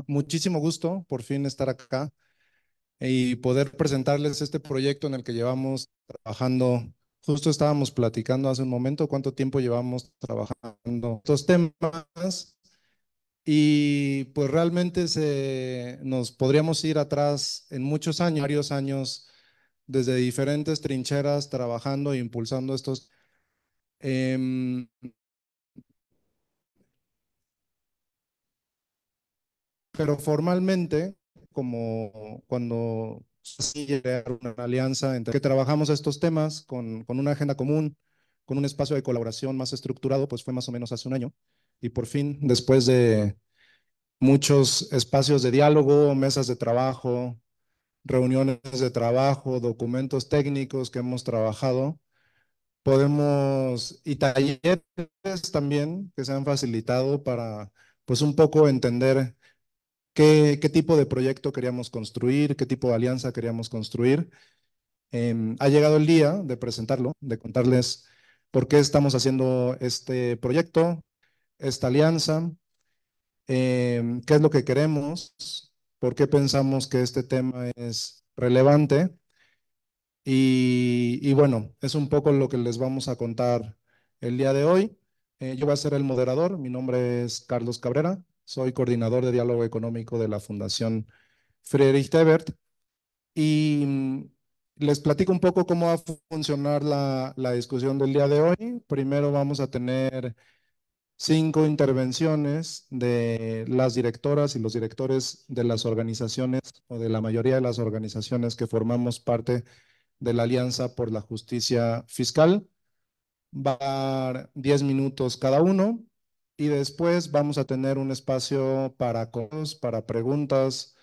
muchísimo gusto por fin estar acá y poder presentarles este proyecto en el que llevamos trabajando. Justo estábamos platicando hace un momento cuánto tiempo llevamos trabajando estos temas y pues realmente nos podríamos ir atrás en muchos años, varios años, desde diferentes trincheras trabajando e impulsando estos. em, pero formalmente, como cuando sí crear una alianza entre que trabajamos estos temas con una agenda común, con un espacio de colaboración más estructurado, pues fue más o menos hace un año. Y por fin, después de muchos espacios de diálogo, mesas de trabajo, reuniones de trabajo, documentos técnicos que hemos trabajado, y talleres también que se han facilitado para, pues un poco entender qué tipo de proyecto queríamos construir, qué tipo de alianza queríamos construir. Ha llegado el día de presentarlo, de contarles por qué estamos haciendo este proyecto, esta alianza, qué es lo que queremos, por qué pensamos que este tema es relevante. Y bueno, es un poco lo que les vamos a contar el día de hoy. Yo voy a ser el moderador. Mi nombre es Carlos Cabrera. Soy coordinador de diálogo económico de la Fundación Friedrich Ebert. Y les platico un poco cómo va a funcionar la discusión del día de hoy. Primero vamos a tener 5 intervenciones de las directoras y los directores de las organizaciones o de la mayoría de las organizaciones que formamos parte de la Alianza por la Justicia Fiscal. Va a dar 10 minutos cada uno y después vamos a tener un espacio para preguntas,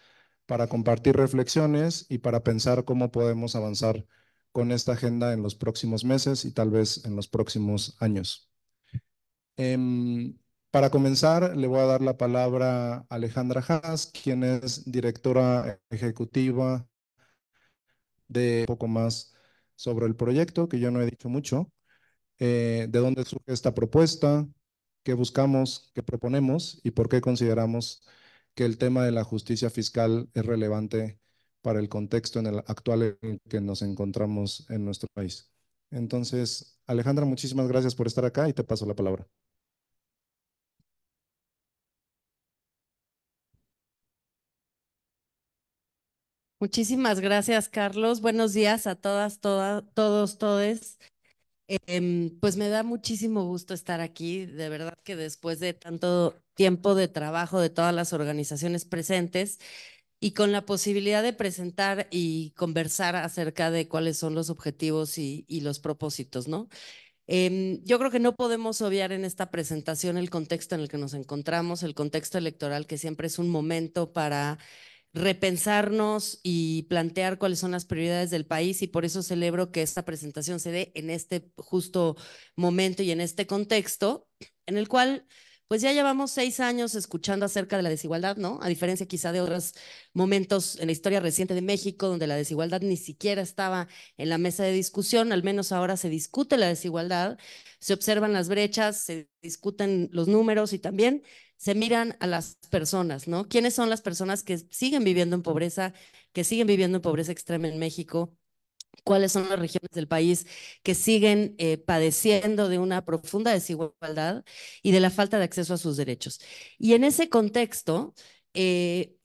para compartir reflexiones y para pensar cómo podemos avanzar con esta agenda en los próximos meses y tal vez en los próximos años. Para comenzar, le voy a dar la palabra a Alejandra Haas, quien es directora ejecutiva de un poco más sobre el proyecto, que yo no he dicho mucho, de dónde surge esta propuesta, qué buscamos, qué proponemos y por qué consideramos que el tema de la justicia fiscal es relevante para el contexto en el actual en el que nos encontramos en nuestro país. Entonces, Alejandra, muchísimas gracias por estar acá y te paso la palabra. Muchísimas gracias, Carlos. Buenos días a todas, todos, todes. Pues me da muchísimo gusto estar aquí. De verdad que después de tanto tiempo de trabajo de todas las organizaciones presentes y con la posibilidad de presentar y conversar acerca de cuáles son los objetivos y los propósitos, ¿no? Yo creo que no podemos obviar en esta presentación el contexto en el que nos encontramos, el contexto electoral, que siempre es un momento para repensarnos y plantear cuáles son las prioridades del país, y por eso celebro que esta presentación se dé en este justo momento y en este contexto en el cual pues ya llevamos 6 años escuchando acerca de la desigualdad, ¿no? A diferencia quizá de otros momentos en la historia reciente de México, donde la desigualdad ni siquiera estaba en la mesa de discusión. Al menos ahora se discute la desigualdad, se observan las brechas, se discuten los números y también se miran a las personas, ¿no? ¿Quiénes son las personas que siguen viviendo en pobreza, que siguen viviendo en pobreza extrema en México? ¿Cuáles son las regiones del país que siguen padeciendo de una profunda desigualdad y de la falta de acceso a sus derechos? Y en ese contexto,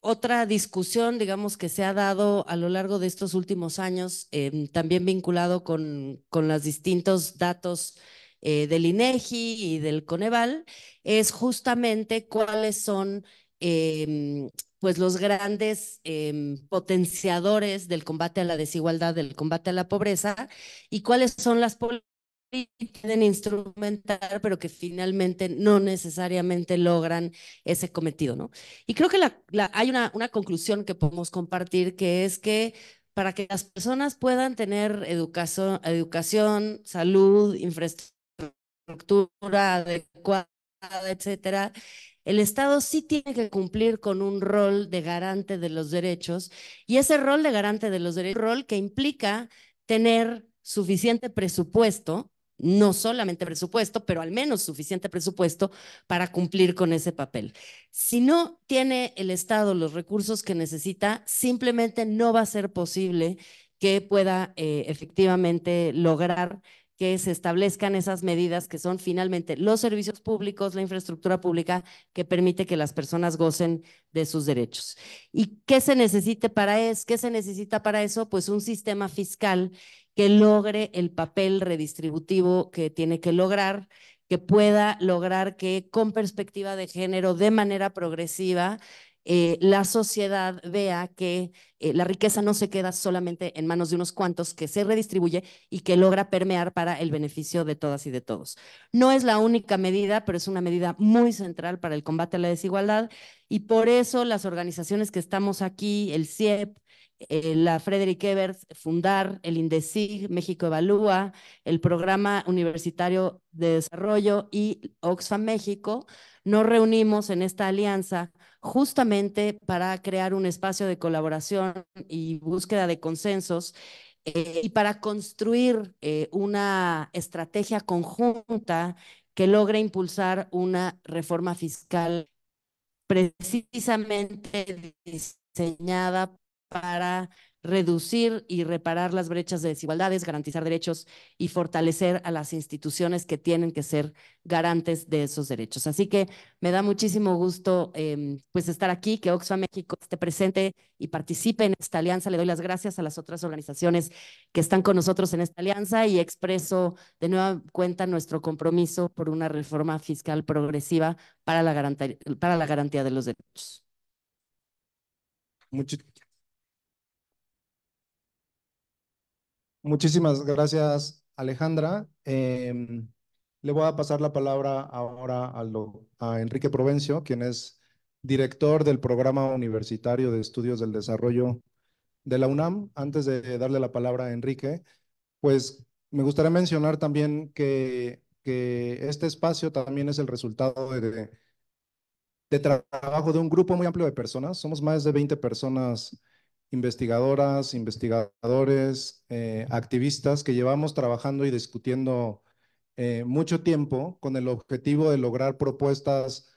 otra discusión, digamos, que se ha dado a lo largo de estos últimos años, también vinculado con los distintos datos del INEGI y del Coneval, es justamente cuáles son pues los grandes potenciadores del combate a la desigualdad, del combate a la pobreza, y cuáles son las políticas que pueden instrumentar, pero que finalmente no necesariamente logran ese cometido, ¿no? Y creo que hay una conclusión que podemos compartir, que es que para que las personas puedan tener educación, salud, infraestructura adecuada, etcétera, el Estado sí tiene que cumplir con un rol de garante de los derechos, y ese rol de garante de los derechos, rol que implica tener suficiente presupuesto, no solamente presupuesto, pero al menos suficiente presupuesto para cumplir con ese papel. Si no tiene el Estado los recursos que necesita, simplemente no va a ser posible que pueda efectivamente lograr que se establezcan esas medidas que son finalmente los servicios públicos, la infraestructura pública que permite que las personas gocen de sus derechos. ¿Y qué se necesita para eso? ¿Qué se necesita para eso? Pues un sistema fiscal que logre el papel redistributivo que tiene que lograr, que pueda lograr que con perspectiva de género, de manera progresiva, la sociedad vea que la riqueza no se queda solamente en manos de unos cuantos, que se redistribuye y que logra permear para el beneficio de todas y de todos. No es la única medida, pero es una medida muy central para el combate a la desigualdad y por eso las organizaciones que estamos aquí, el CIEP, la Frederick Ebert, Fundar, el INDECIG, México Evalúa, el Programa Universitario de Desarrollo y Oxfam México, nos reunimos en esta alianza justamente para crear un espacio de colaboración y búsqueda de consensos y para construir una estrategia conjunta que logre impulsar una reforma fiscal precisamente diseñada para reducir y reparar las brechas de desigualdades, garantizar derechos y fortalecer a las instituciones que tienen que ser garantes de esos derechos. Así que me da muchísimo gusto pues estar aquí, que Oxfam México esté presente y participe en esta alianza. Le doy las gracias a las otras organizaciones que están con nosotros en esta alianza y expreso de nueva cuenta nuestro compromiso por una reforma fiscal progresiva para la garantía de los derechos. Muchi- Muchísimas gracias, Alejandra. Le voy a pasar la palabra ahora a Enrique Provencio, quien es director del Programa Universitario de Estudios del Desarrollo de la UNAM. Antes de darle la palabra a Enrique, pues me gustaría mencionar también que este espacio también es el resultado de trabajo de un grupo muy amplio de personas. Somos más de 20 personas investigadoras, investigadores, activistas que llevamos trabajando y discutiendo mucho tiempo con el objetivo de lograr propuestas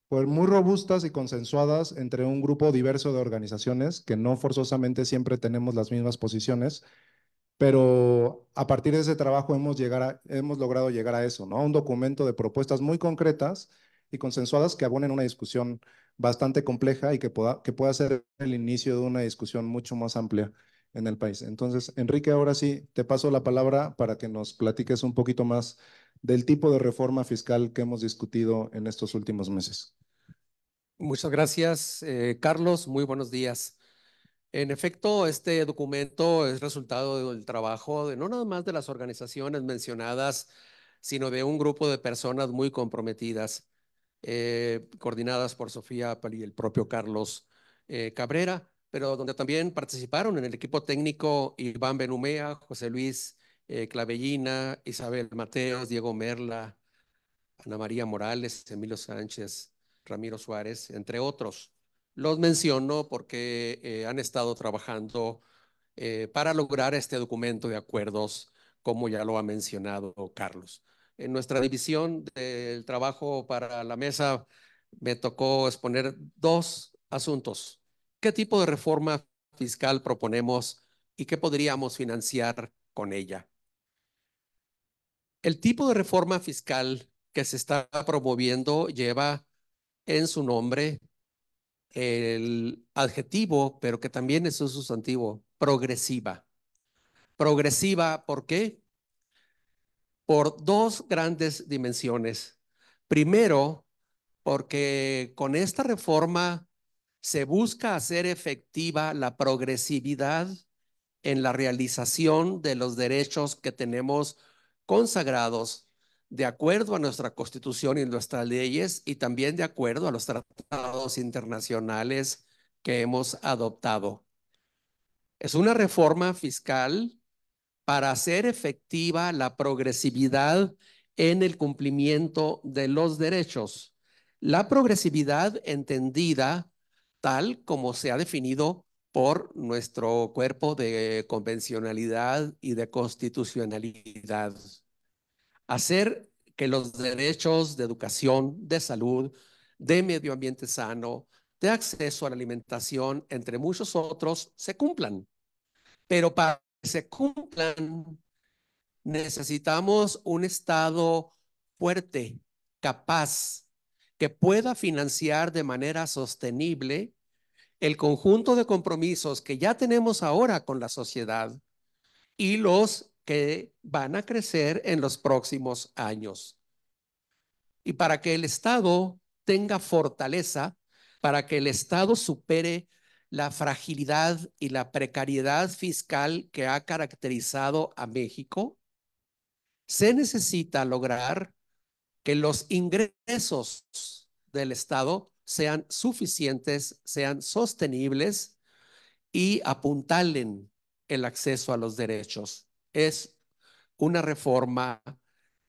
pues, muy robustas y consensuadas entre un grupo diverso de organizaciones que no forzosamente siempre tenemos las mismas posiciones, pero a partir de ese trabajo hemos logrado llegar a eso, ¿no? A un documento de propuestas muy concretas y consensuadas que abonen una discusión bastante compleja y que pueda ser el inicio de una discusión mucho más amplia en el país. Entonces, Enrique, ahora sí, te paso la palabra para que nos platiques un poquito más del tipo de reforma fiscal que hemos discutido en estos últimos meses. Muchas gracias, Carlos. Muy buenos días. En efecto, este documento es resultado del trabajo de no nada más de las organizaciones mencionadas, sino de un grupo de personas muy comprometidas, coordinadas por Sofía Apple y el propio Carlos Cabrera, pero donde también participaron en el equipo técnico Iván Benumea, José Luis Clavellina, Isabel Mateos, Diego Merla, Ana María Morales, Emilio Sánchez, Ramiro Suárez, entre otros. Los menciono porque han estado trabajando para lograr este documento de acuerdos, como ya lo ha mencionado Carlos. En nuestra división del trabajo para la mesa me tocó exponer dos asuntos. ¿Qué tipo de reforma fiscal proponemos y qué podríamos financiar con ella? El tipo de reforma fiscal que se está promoviendo lleva en su nombre el adjetivo, pero que también es un sustantivo, progresiva. Progresiva, ¿por qué? Por dos grandes dimensiones. Primero, porque con esta reforma se busca hacer efectiva la progresividad en la realización de los derechos que tenemos consagrados de acuerdo a nuestra Constitución y nuestras leyes y también de acuerdo a los tratados internacionales que hemos adoptado. Es una reforma fiscal para hacer efectiva la progresividad en el cumplimiento de los derechos. La progresividad entendida tal como se ha definido por nuestro cuerpo de convencionalidad y de constitucionalidad. hacer que los derechos de educación, de salud, de medio ambiente sano, de acceso a la alimentación, entre muchos otros, se cumplan. Pero para que se cumplan, necesitamos un Estado fuerte, capaz, que pueda financiar de manera sostenible el conjunto de compromisos que ya tenemos ahora con la sociedad y los que van a crecer en los próximos años. Y para que el Estado tenga fortaleza, para que el Estado supere la fragilidad y la precariedad fiscal que ha caracterizado a México, se necesita lograr que los ingresos del Estado sean suficientes, sean sostenibles y apuntalen el acceso a los derechos. Es una reforma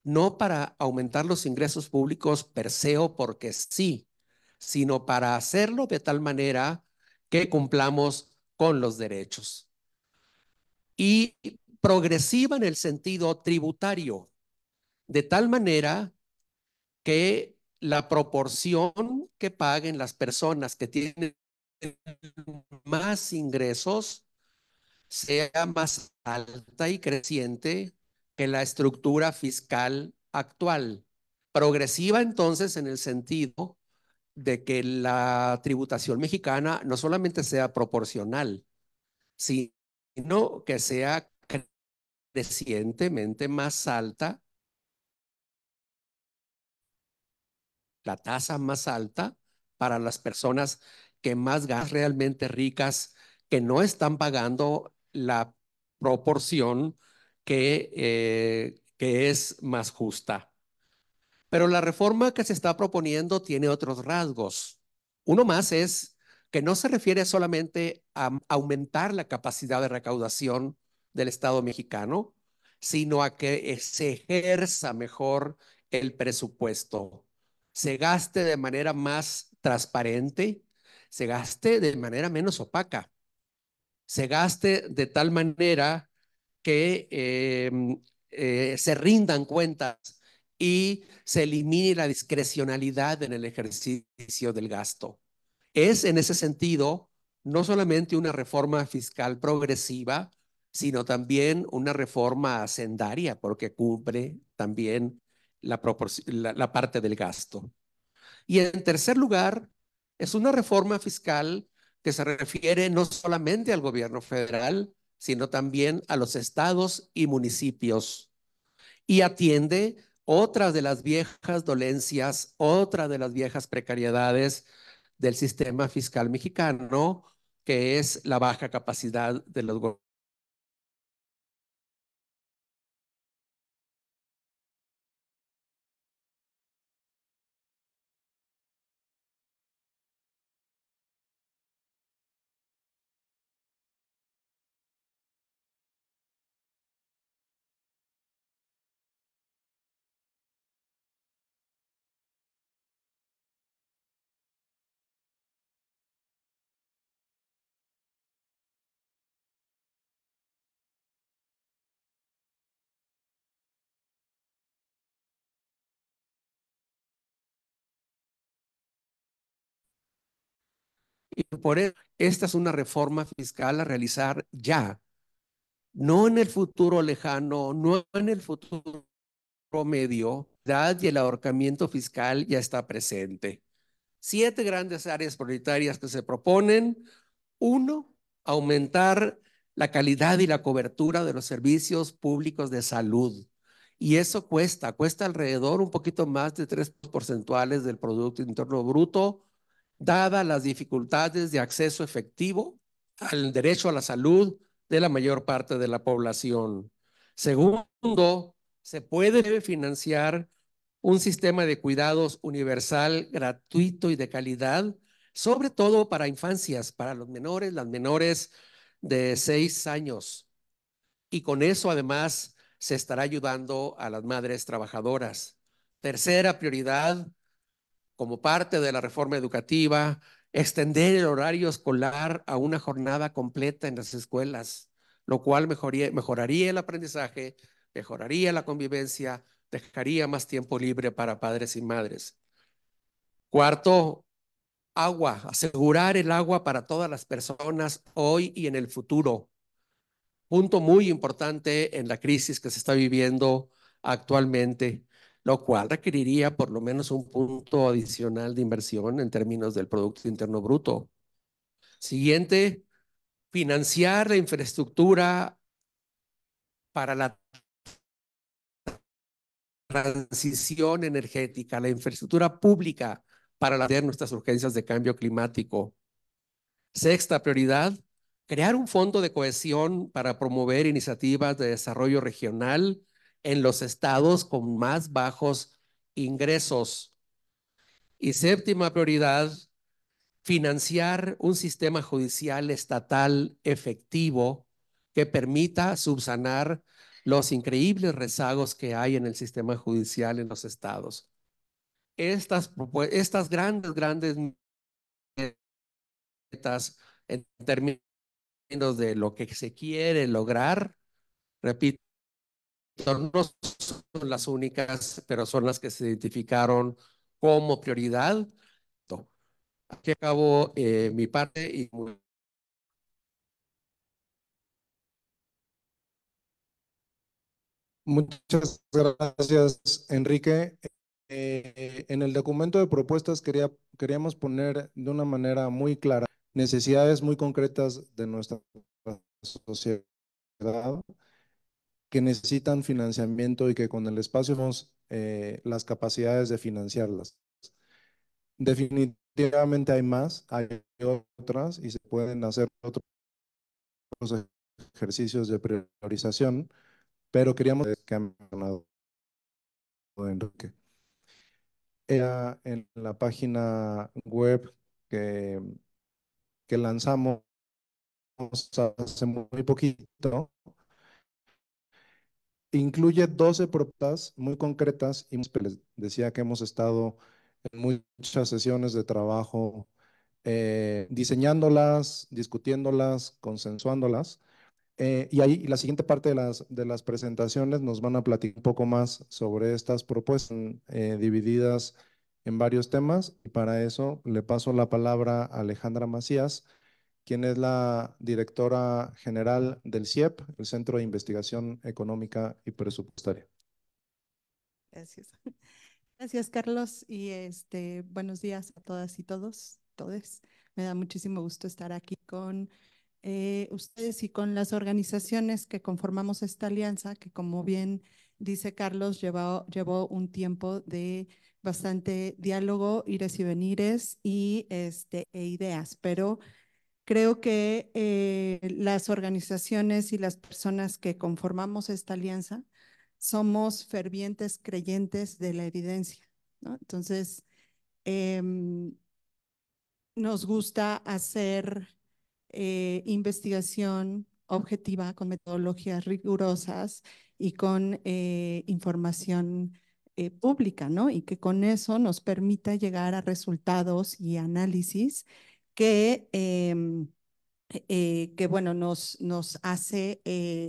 no para aumentar los ingresos públicos per se o porque sí, sino para hacerlo de tal manera que cumplamos con los derechos. Y progresiva en el sentido tributario, de tal manera que la proporción que paguen las personas que tienen más ingresos sea más alta y creciente que la estructura fiscal actual. Progresiva entonces en el sentido de que la tributación mexicana no solamente sea proporcional, sino que sea crecientemente más alta, la tasa más alta para las personas que más ganan, realmente ricas, que no están pagando la proporción que es más justa. Pero la reforma que se está proponiendo tiene otros rasgos. Uno más es que no se refiere solamente a aumentar la capacidad de recaudación del Estado mexicano, sino a que se ejerza mejor el presupuesto, se gaste de manera más transparente, se gaste de manera menos opaca, se gaste de tal manera que se rindan cuentas y se elimine la discrecionalidad en el ejercicio del gasto. Es en ese sentido no solamente una reforma fiscal progresiva, sino también una reforma hacendaria, porque cubre también la parte del gasto. Y en tercer lugar, es una reforma fiscal que se refiere no solamente al gobierno federal, sino también a los estados y municipios y atiende otra de las viejas dolencias, otra de las viejas precariedades del sistema fiscal mexicano, que es la baja capacidad de los gobiernos. Y por eso, esta es una reforma fiscal a realizar ya, no en el futuro lejano, no en el futuro medio, y el ahorcamiento fiscal ya está presente. 7 grandes áreas prioritarias que se proponen. Uno, aumentar la calidad y la cobertura de los servicios públicos de salud. Y eso cuesta alrededor un poquito más de 3 porcentuales del Producto Interno Bruto, dadas las dificultades de acceso efectivo al derecho a la salud de la mayor parte de la población. Segundo, se puede financiar un sistema de cuidados universal, gratuito y de calidad, sobre todo para infancias, para los menores, las menores de 6 años. Y con eso además se estará ayudando a las madres trabajadoras. Tercera prioridad, como parte de la reforma educativa, extender el horario escolar a una jornada completa en las escuelas, lo cual mejoraría el aprendizaje, mejoraría la convivencia, dejaría más tiempo libre para padres y madres. Cuarto, agua, asegurar el agua para todas las personas hoy y en el futuro. Punto muy importante en la crisis que se está viviendo actualmente, lo cual requeriría por lo menos un punto adicional de inversión en términos del Producto Interno Bruto. Siguiente, financiar la infraestructura para la transición energética, la infraestructura pública para atender nuestras urgencias de cambio climático. Sexta prioridad, crear un fondo de cohesión para promover iniciativas de desarrollo regional en los estados con más bajos ingresos. Y séptima prioridad, financiar un sistema judicial estatal efectivo que permita subsanar los increíbles rezagos que hay en el sistema judicial en los estados. Estas grandes metas en términos de lo que se quiere lograr, repito, no son las únicas, pero son las que se identificaron como prioridad. Aquí acabo mi parte y Muchas gracias, Enrique. En el documento de propuestas queríamos poner de una manera muy clara necesidades muy concretas de nuestra sociedad que necesitan financiamiento y que con el espacio tenemos las capacidades de financiarlas. Definitivamente hay más, hay otras y se pueden hacer otros ejercicios de priorización, pero queríamos que ha mencionado Enrique. Era en la página web que, que lanzamos hace muy poquito. Incluye 12 propuestas muy concretas y les decía que hemos estado en muchas sesiones de trabajo diseñándolas, discutiéndolas, consensuándolas. Y ahí la siguiente parte de las presentaciones nos van a platicar un poco más sobre estas propuestas divididas en varios temas. Y para eso le paso la palabra a Alejandra Macías, quien es la directora general del CIEP, el Centro de Investigación Económica y Presupuestaria. Gracias. Gracias, Carlos, y buenos días a todas y todes. Me da muchísimo gusto estar aquí con ustedes y con las organizaciones que conformamos esta alianza, que como bien dice Carlos, llevó un tiempo de bastante diálogo, ires y venires e ideas, pero creo que las organizaciones y las personas que conformamos esta alianza somos fervientes creyentes de la evidencia, ¿no? Entonces, nos gusta hacer investigación objetiva con metodologías rigurosas y con información pública, ¿no? Y que con eso nos permita llegar a resultados y análisis que bueno, nos hace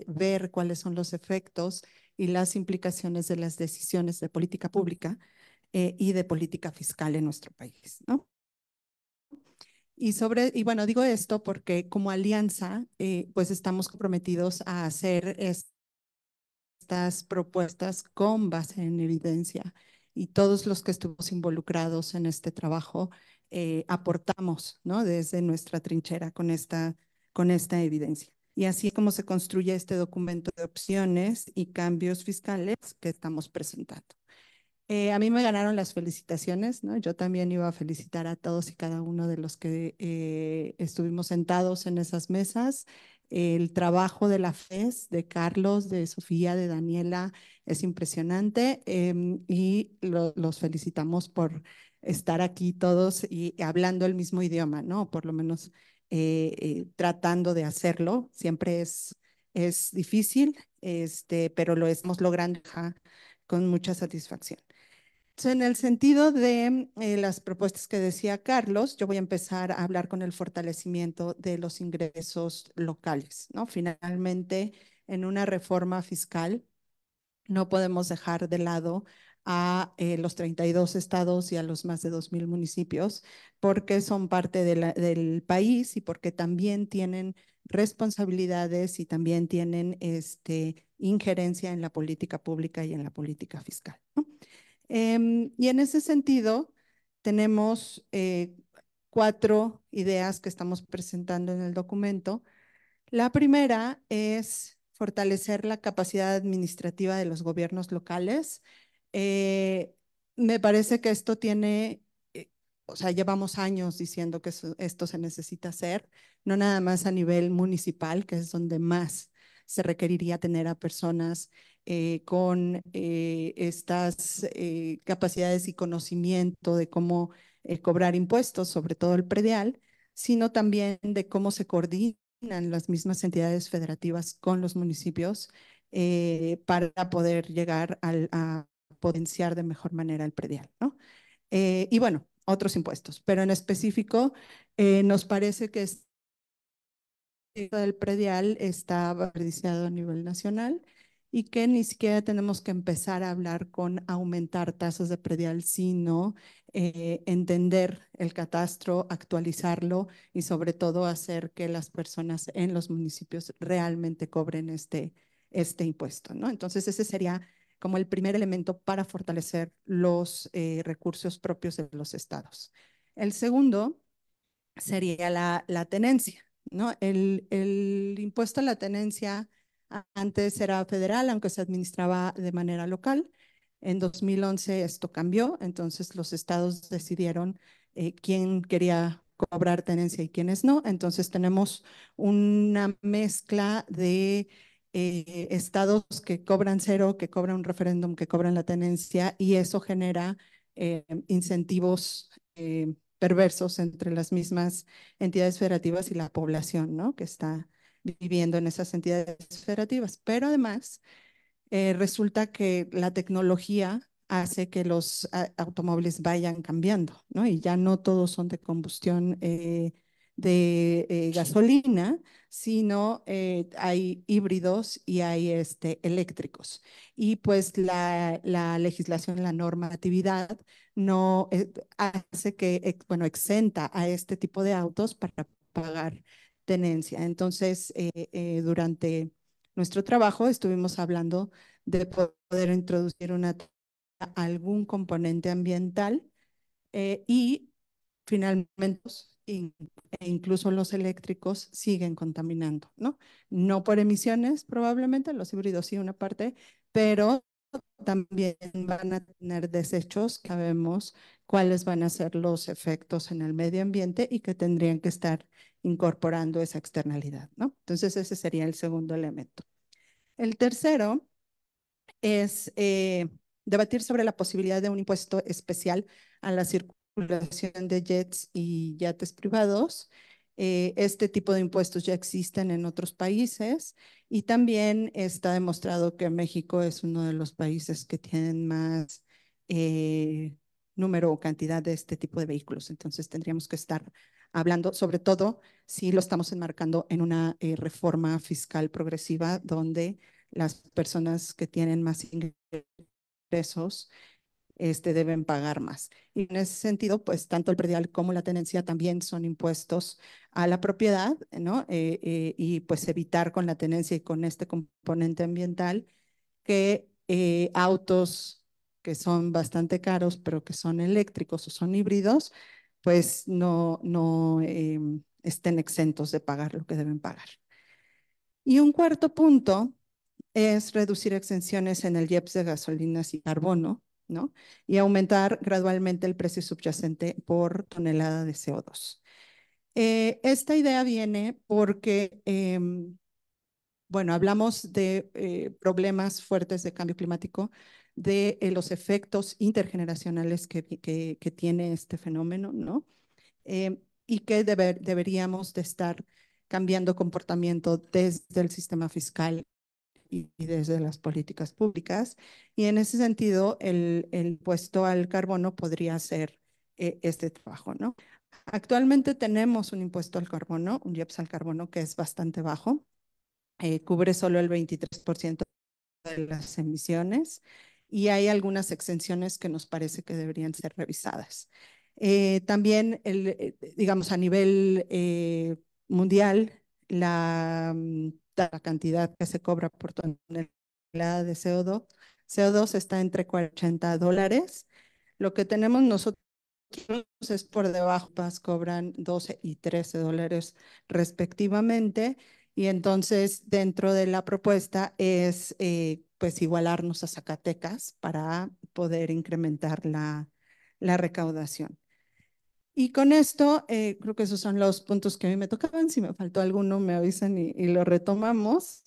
ver cuáles son los efectos y las implicaciones de las decisiones de política pública y de política fiscal en nuestro país, ¿no? Y bueno, digo esto porque como alianza, pues estamos comprometidos a hacer estas propuestas con base en evidencia y todos los que estuvimos involucrados en este trabajo aportamos, ¿no? Desde nuestra trinchera con esta evidencia. Y así es como se construye este documento de opciones y cambios fiscales que estamos presentando. A mí me ganaron las felicitaciones, ¿no? Yo también iba a felicitar a todos y cada uno de los que estuvimos sentados en esas mesas. El trabajo de la FES, de Carlos, de Sofía, de Daniela, es impresionante y los felicitamos por estar aquí todos y hablando el mismo idioma, ¿no? Por lo menos tratando de hacerlo. Siempre es difícil, pero lo estamos logrando con mucha satisfacción. En el sentido de las propuestas que decía Carlos, yo voy a empezar a hablar con el fortalecimiento de los ingresos locales, ¿no? Finalmente, en una reforma fiscal no podemos dejar de lado a los 32 estados y a los más de 2,000 municipios, porque son parte del país y porque también tienen responsabilidades y también tienen injerencia en la política pública y en la política fiscal, ¿no? Y en ese sentido, tenemos 4 ideas que estamos presentando en el documento. La primera es fortalecer la capacidad administrativa de los gobiernos locales. Eh, Me parece que esto tiene, o sea, llevamos años diciendo que esto se necesita hacer, no nada más a nivel municipal, que es donde más se requeriría tener a personas con estas capacidades y conocimiento de cómo cobrar impuestos, sobre todo el predial, sino también de cómo se coordinan las mismas entidades federativas con los municipios para poder llegar a potenciar de mejor manera el predial, ¿no? Y bueno, otros impuestos, pero en específico nos parece que el predial está valorizado a nivel nacional y que ni siquiera tenemos que empezar a hablar con aumentar tasas de predial, sino entender el catastro, actualizarlo y sobre todo hacer que las personas en los municipios realmente cobren este impuesto, ¿no? Entonces ese sería como el primer elemento para fortalecer los recursos propios de los estados. El segundo sería la tenencia, ¿no? El impuesto a la tenencia antes era federal, aunque se administraba de manera local. En 2011 esto cambió, entonces los estados decidieron quién quería cobrar tenencia y quiénes no. Entonces tenemos una mezcla de estados que cobran cero, que cobran un referéndum, que cobran la tenencia, y eso genera incentivos perversos entre las mismas entidades federativas y la población, ¿no? Que está viviendo en esas entidades federativas. Pero además, resulta que la tecnología hace que los automóviles vayan cambiando, ¿no? Y ya no todos son de combustión de gasolina, sino hay híbridos y hay eléctricos. Y pues la legislación, la normatividad no hace que, bueno, exenta a este tipo de autos para pagar tenencia. Entonces, durante nuestro trabajo estuvimos hablando de poder introducir algún componente ambiental y finalmente e incluso los eléctricos siguen contaminando, ¿no? No por emisiones, probablemente, los híbridos sí una parte, pero también van a tener desechos que sabemos cuáles van a ser los efectos en el medio ambiente y que tendrían que estar incorporando esa externalidad, ¿no? Entonces ese sería el segundo elemento. El tercero es debatir sobre la posibilidad de un impuesto especial a la circulación de jets y yates privados. Este tipo de impuestos ya existen en otros países y también está demostrado que México es uno de los países que tienen más número o cantidad de este tipo de vehículos. Entonces tendríamos que estar hablando, sobre todo si lo estamos enmarcando en una reforma fiscal progresiva donde las personas que tienen más ingresos deben pagar más. Y en ese sentido, pues tanto el predial como la tenencia también son impuestos a la propiedad, ¿no? Y pues evitar con la tenencia y con este componente ambiental que autos que son bastante caros, pero que son eléctricos o son híbridos, pues no estén exentos de pagar lo que deben pagar. Y un cuarto punto es reducir exenciones en el IEPS de gasolinas y carbono, ¿no? Y aumentar gradualmente el precio subyacente por tonelada de CO2. Esta idea viene porque, bueno, hablamos de problemas fuertes de cambio climático, de los efectos intergeneracionales que tiene este fenómeno, ¿no? Y que deberíamos de estar cambiando comportamiento desde el sistema fiscal y desde las políticas públicas. Y en ese sentido, el impuesto al carbono podría ser este trabajo, ¿no? Actualmente tenemos un impuesto al carbono, un IEPS al carbono, que es bastante bajo, cubre solo el 23% de las emisiones y hay algunas exenciones que nos parece que deberían ser revisadas. También, digamos, a nivel mundial, la cantidad que se cobra por tonelada de CO2 está entre $80. Lo que tenemos nosotros es por debajo, cobran $12 y $13 respectivamente. Y entonces dentro de la propuesta es pues igualarnos a Zacatecas para poder incrementar la recaudación. Y con esto, creo que esos son los puntos que a mí me tocaban. Si me faltó alguno, me avisan y lo retomamos.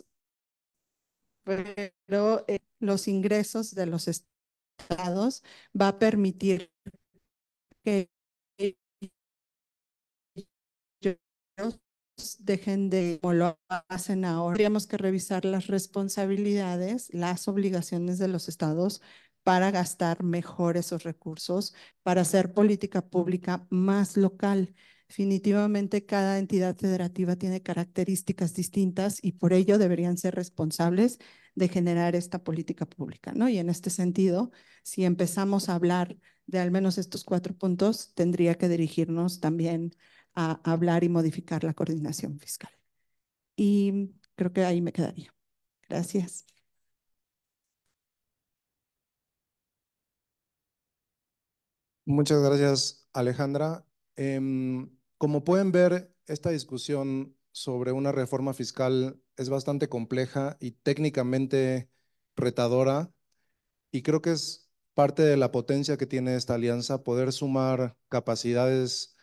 Pero los ingresos de los estados va a permitir que ellos dejen de, como lo hacen ahora, tendríamos que revisar las responsabilidades, las obligaciones de los estados para gastar mejor esos recursos, para hacer política pública más local. Definitivamente cada entidad federativa tiene características distintas y por ello deberían ser responsables de generar esta política pública, ¿no? Y en este sentido, si empezamos a hablar de al menos estos 4 puntos, tendría que dirigirnos también a hablar y modificar la coordinación fiscal. Y creo que ahí me quedaría. Gracias. Muchas gracias, Alejandra. Como pueden ver, esta discusión sobre una reforma fiscal es bastante compleja y técnicamente retadora, y creo que es parte de la potencia que tiene esta alianza poder sumar capacidades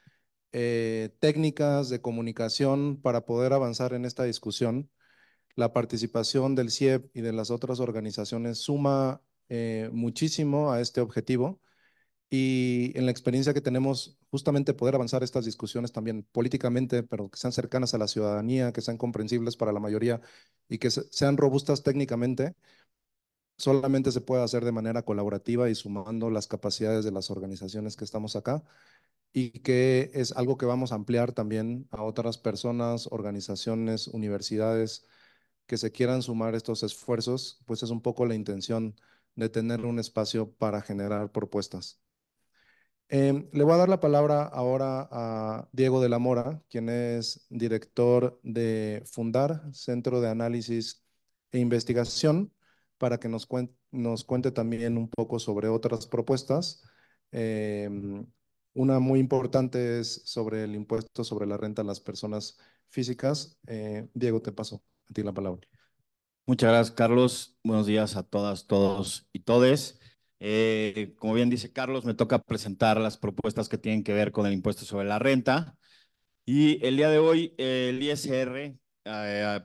técnicas de comunicación para poder avanzar en esta discusión. La participación del CIEP y de las otras organizaciones suma muchísimo a este objetivo, y en la experiencia que tenemos, justamente poder avanzar estas discusiones también políticamente, pero que sean cercanas a la ciudadanía, que sean comprensibles para la mayoría y que sean robustas técnicamente, solamente se puede hacer de manera colaborativa y sumando las capacidades de las organizaciones que estamos acá, y que es algo que vamos a ampliar también a otras personas, organizaciones, universidades que se quieran sumar estos esfuerzos, pues es un poco la intención de tener un espacio para generar propuestas. Le voy a dar la palabra ahora a Diego de la Mora, quien es director de Fundar, Centro de Análisis e Investigación, para que nos cuente también un poco sobre otras propuestas. Una muy importante es sobre el impuesto sobre la renta a las personas físicas. Diego, te paso a ti la palabra. Muchas gracias, Carlos. Buenos días a todas, todos y todes. Como bien dice Carlos, me toca presentar las propuestas que tienen que ver con el impuesto sobre la renta. Y el día de hoy, el ISR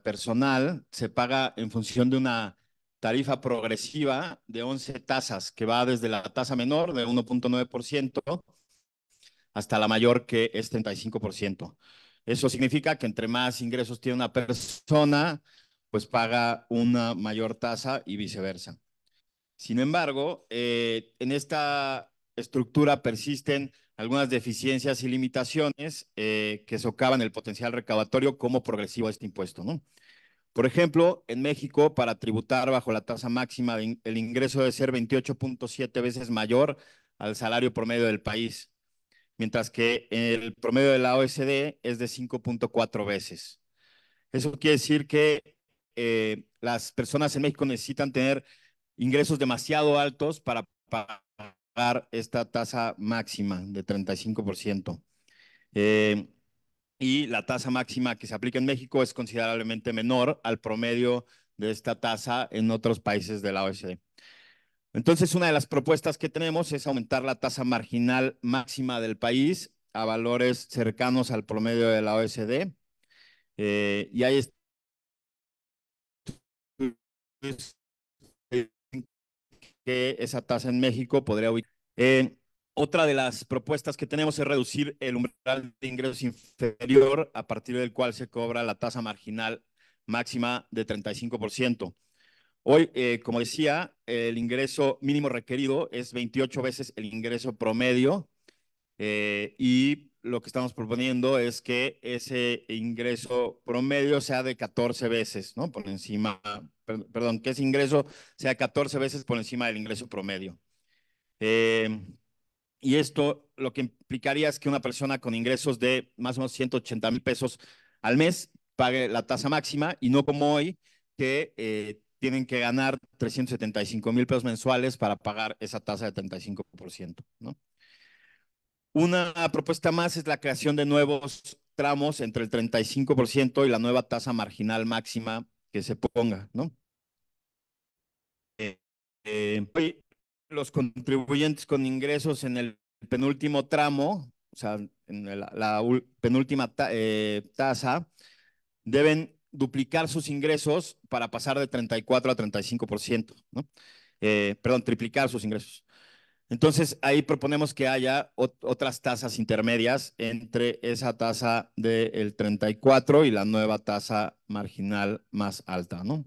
personal se paga en función de una tarifa progresiva de 11 tasas, que va desde la tasa menor de 1.9% hasta la mayor, que es 35%. Eso significa que entre más ingresos tiene una persona, pues paga una mayor tasa y viceversa. Sin embargo, en esta estructura persisten algunas deficiencias y limitaciones que socavan el potencial recaudatorio como progresivo de este impuesto, ¿no? Por ejemplo, en México, para tributar bajo la tasa máxima, el ingreso debe ser 28.7 veces mayor al salario promedio del país, mientras que el promedio de la OECD es de 5.4 veces. Eso quiere decir que las personas en México necesitan tener ingresos demasiado altos para pagar esta tasa máxima de 35%. Y la tasa máxima que se aplica en México es considerablemente menor al promedio de esta tasa en otros países de la OECD. Entonces, una de las propuestas que tenemos es aumentar la tasa marginal máxima del país a valores cercanos al promedio de la OECD. Y hay que esa tasa en México podría ubicar. Otra de las propuestas que tenemos es reducir el umbral de ingresos inferior a partir del cual se cobra la tasa marginal máxima de 35%. Hoy, como decía, el ingreso mínimo requerido es 28 veces el ingreso promedio y lo que estamos proponiendo es que ese ingreso promedio sea de 14 veces, ¿no? Por encima, perdón, que ese ingreso sea 14 veces por encima del ingreso promedio. Y esto lo que implicaría es que una persona con ingresos de más o menos 180,000 pesos al mes pague la tasa máxima y no como hoy, que tienen que ganar 375,000 pesos mensuales para pagar esa tasa de 35%, ¿no? Una propuesta más es la creación de nuevos tramos entre el 35% y la nueva tasa marginal máxima que se ponga, ¿no? Hoy los contribuyentes con ingresos en el penúltimo tramo, o sea, en la penúltima tasa, deben duplicar sus ingresos para pasar de 34 a 35%, ¿no? Perdón, triplicar sus ingresos. Entonces, ahí proponemos que haya otras tasas intermedias entre esa tasa del 34 y la nueva tasa marginal más alta, ¿no?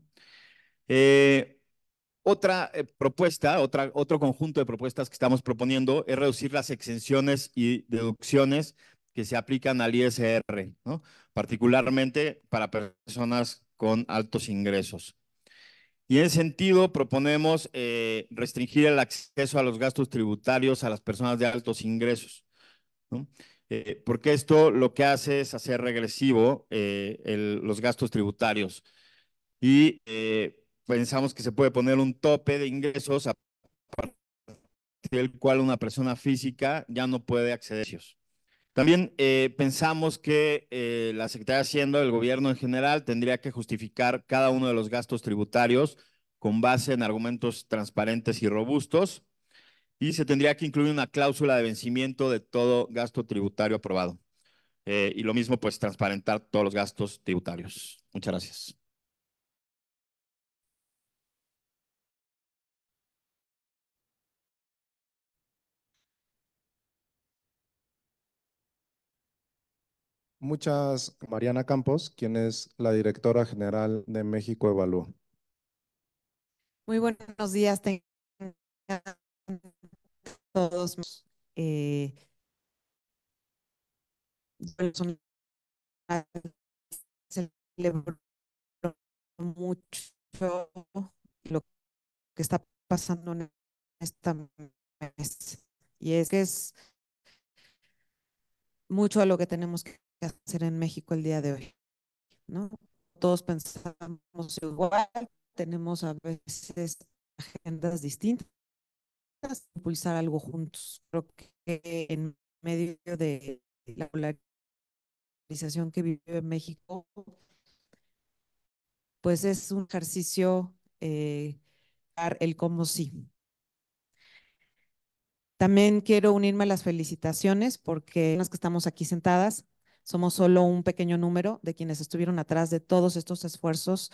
Otra propuesta, otro conjunto de propuestas que estamos proponiendo es reducir las exenciones y deducciones que se aplican al ISR, ¿no? Particularmente para personas con altos ingresos. Y en ese sentido, proponemos restringir el acceso a los gastos tributarios a las personas de altos ingresos, ¿no? Porque esto lo que hace es hacer regresivo los gastos tributarios. Y pensamos que se puede poner un tope de ingresos a partir del cual una persona física ya no puede acceder a ellos. También pensamos que la Secretaría de Hacienda, el gobierno en general, tendría que justificar cada uno de los gastos tributarios con base en argumentos transparentes y robustos, y se tendría que incluir una cláusula de vencimiento de todo gasto tributario aprobado. Y lo mismo, pues, transparentar todos los gastos tributarios. Muchas gracias. Mariana Campos, quien es la directora general de México Evalúa. Muy buenos días, tengan todos. Celebro mucho lo que está pasando en esta mes. Y es que es mucho a lo que tenemos que hacer en México el día de hoy, ¿no? Todos pensamos igual, tenemos a veces agendas distintas, impulsar algo juntos. Creo que en medio de la polarización que vive México, pues es un ejercicio el cómo sí. También quiero unirme a las felicitaciones porque las que estamos aquí sentadas somos solo un pequeño número de quienes estuvieron atrás de todos estos esfuerzos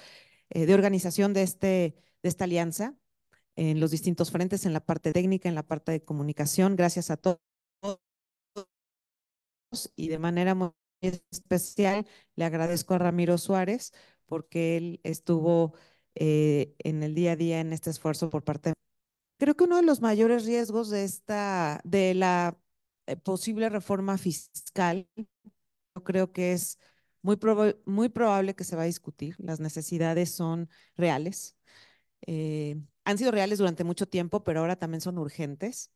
de organización de esta alianza en los distintos frentes, en la parte técnica, en la parte de comunicación. Gracias a todos y de manera muy especial le agradezco a Ramiro Suárez porque él estuvo en el día a día en este esfuerzo por parte de... Creo que uno de los mayores riesgos de la posible reforma fiscal, yo creo que es muy probable que se va a discutir. Las necesidades son reales. Han sido reales durante mucho tiempo, pero ahora también son urgentes.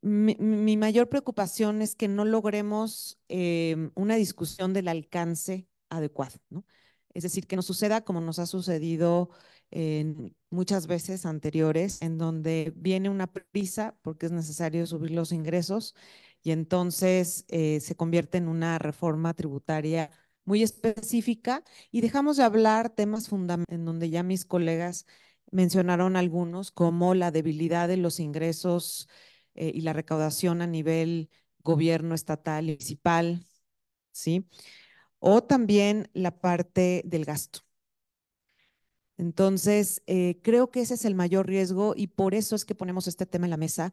Mi mayor preocupación es que no logremos una discusión del alcance adecuado, ¿no? Es decir, que no suceda como nos ha sucedido muchas veces anteriores, en donde viene una prisa porque es necesario subir los ingresos y entonces se convierte en una reforma tributaria muy específica y dejamos de hablar temas fundamentales, en donde ya mis colegas mencionaron algunos, como la debilidad de los ingresos y la recaudación a nivel gobierno estatal y municipal, ¿sí? O también la parte del gasto. Entonces, creo que ese es el mayor riesgo y por eso es que ponemos este tema en la mesa,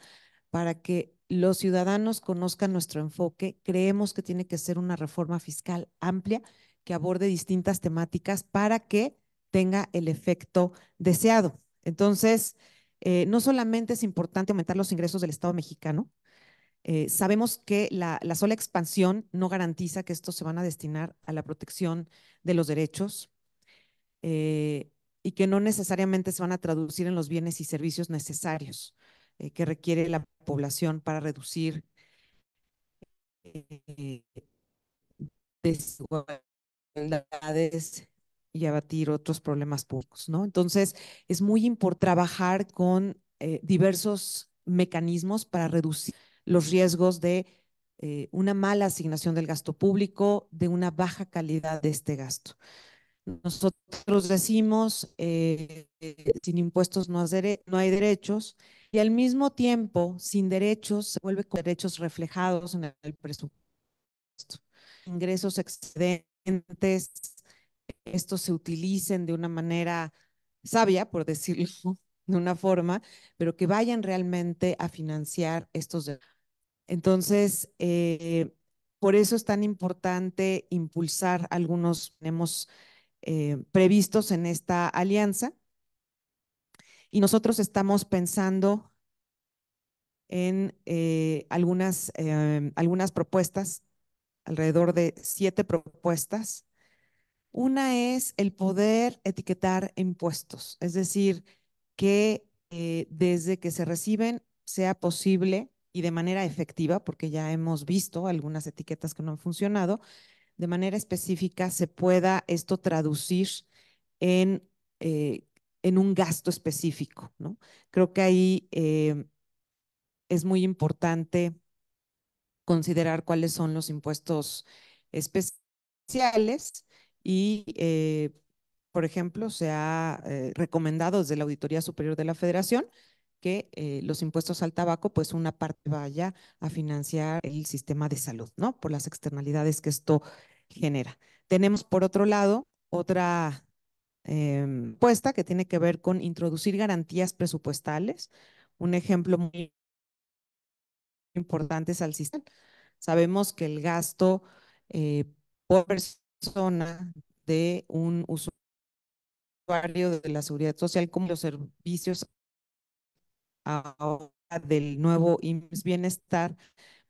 para que los ciudadanos conozcan nuestro enfoque. Creemos que tiene que ser una reforma fiscal amplia que aborde distintas temáticas para que tenga el efecto deseado. Entonces, no solamente es importante aumentar los ingresos del Estado mexicano, Sabemos que la sola expansión no garantiza que estos se van a destinar a la protección de los derechos y que no necesariamente se van a traducir en los bienes y servicios necesarios que requiere la población para reducir desigualdades y abatir otros problemas públicos, ¿no? Entonces, es muy importante trabajar con diversos mecanismos para reducir los riesgos de una mala asignación del gasto público, de una baja calidad de este gasto. Nosotros decimos, sin impuestos no hay derechos, y al mismo tiempo, sin derechos, se vuelve con derechos reflejados en el presupuesto. Ingresos excedentes, estos se utilicen de una manera sabia, por decirlo de una forma, pero que vayan realmente a financiar estos derechos. Entonces, por eso es tan importante impulsar algunos tenemos previstos en esta alianza. Y nosotros estamos pensando en algunas propuestas, alrededor de 7 propuestas. Una es el poder etiquetar impuestos, es decir, que desde que se reciben sea posible y de manera efectiva, porque ya hemos visto algunas etiquetas que no han funcionado, de manera específica se pueda esto traducir en, eh, en un gasto específico, ¿no? Creo que ahí es muy importante considerar cuáles son los impuestos especiales y, por ejemplo, se ha recomendado desde la Auditoría Superior de la Federación que los impuestos al tabaco, pues una parte vaya a financiar el sistema de salud, ¿no? Por las externalidades que esto genera. Tenemos, por otro lado, otra propuesta que tiene que ver con introducir garantías presupuestales. Un ejemplo muy importante es al sistema. Sabemos que el gasto por persona de un usuario de la seguridad social, como los servicios ahora del nuevo IMSS Bienestar,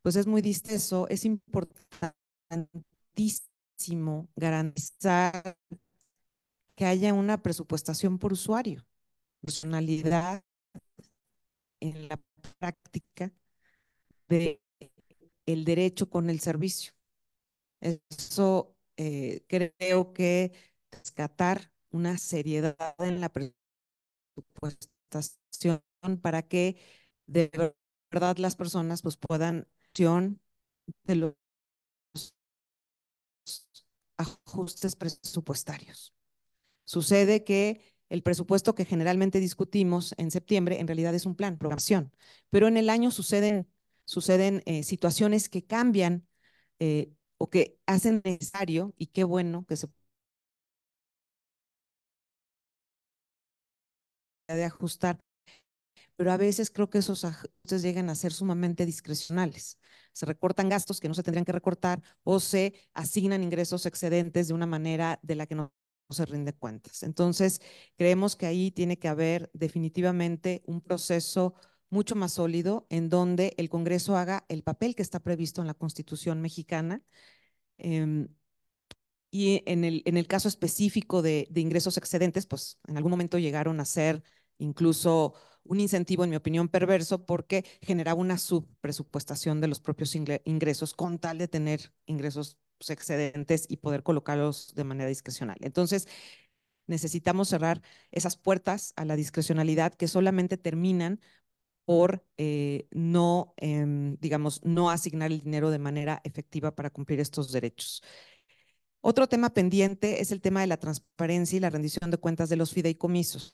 pues es muy disteso, es importantísimo garantizar que haya una presupuestación por usuario, personalidad en la práctica de el derecho con el servicio. Eso creo que rescatar una seriedad en la presupuestación para que de verdad las personas pues puedan de los ajustes presupuestarios. Sucede que el presupuesto que generalmente discutimos en septiembre en realidad es un plan, programación, pero en el año suceden situaciones que cambian o que hacen necesario, y qué bueno que se puede ajustar, pero a veces creo que esos ajustes llegan a ser sumamente discrecionales. Se recortan gastos que no se tendrían que recortar o se asignan ingresos excedentes de una manera de la que no se rinde cuentas. Entonces, creemos que ahí tiene que haber definitivamente un proceso mucho más sólido en donde el Congreso haga el papel que está previsto en la Constitución mexicana. Y en el caso específico de ingresos excedentes, pues en algún momento llegaron a ser incluso un incentivo, en mi opinión, perverso, porque generaba una subpresupuestación de los propios ingresos con tal de tener ingresos pues, excedentes y poder colocarlos de manera discrecional. Entonces, necesitamos cerrar esas puertas a la discrecionalidad que solamente terminan por no, digamos, no asignar el dinero de manera efectiva para cumplir estos derechos. Otro tema pendiente es el tema de la transparencia y la rendición de cuentas de los fideicomisos.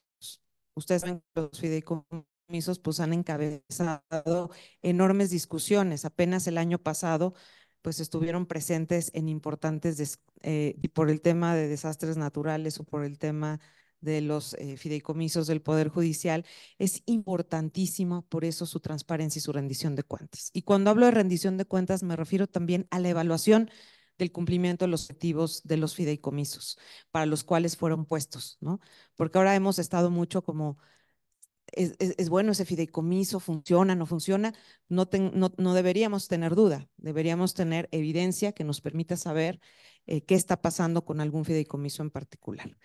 Ustedes saben que los fideicomisos pues han encabezado enormes discusiones. Apenas el año pasado pues estuvieron presentes en importantes, y por el tema de desastres naturales o por el tema de los fideicomisos del Poder Judicial, es importantísimo por eso su transparencia y su rendición de cuentas. Y cuando hablo de rendición de cuentas me refiero también a la evaluación del cumplimiento de los objetivos de los fideicomisos para los cuales fueron puestos, ¿no? Porque ahora hemos estado mucho como es bueno ese fideicomiso, funciona, no funciona, no deberíamos tener duda, deberíamos tener evidencia que nos permita saber qué está pasando con algún fideicomiso en particular.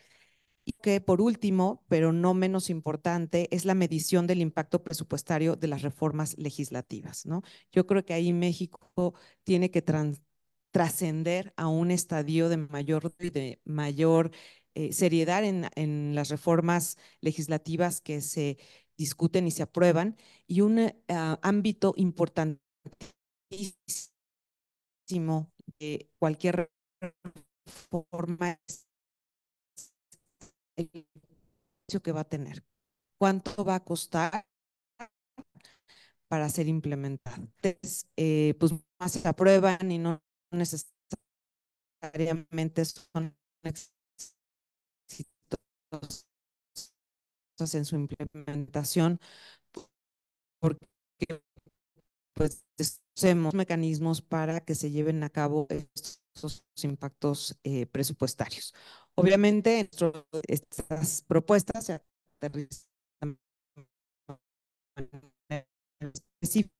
Y que por último, pero no menos importante, es la medición del impacto presupuestario de las reformas legislativas, ¿no? Yo creo que ahí México tiene que trascender a un estadio de mayor seriedad en las reformas legislativas que se discuten y se aprueban, y un ámbito importantísimo de cualquier reforma es el precio que va a tener, cuánto va a costar para ser implementado. Entonces, pues más se aprueban y no necesariamente son exitosos en su implementación, porque pues hacemos mecanismos para que se lleven a cabo estos impactos presupuestarios. Obviamente, estas propuestas se aterrizan específico.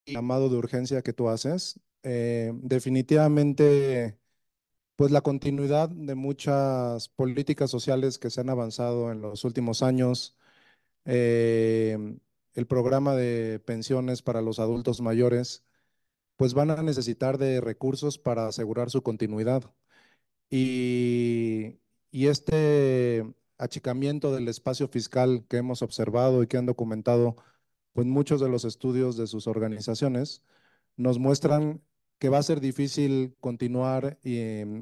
Llamado de urgencia que tú haces, definitivamente, pues la continuidad de muchas políticas sociales que se han avanzado en los últimos años, el programa de pensiones para los adultos mayores, pues van a necesitar de recursos para asegurar su continuidad. Y, y este achicamiento del espacio fiscal que hemos observado y que han documentado, pues muchos de los estudios de sus organizaciones, nos muestran que va a ser difícil continuar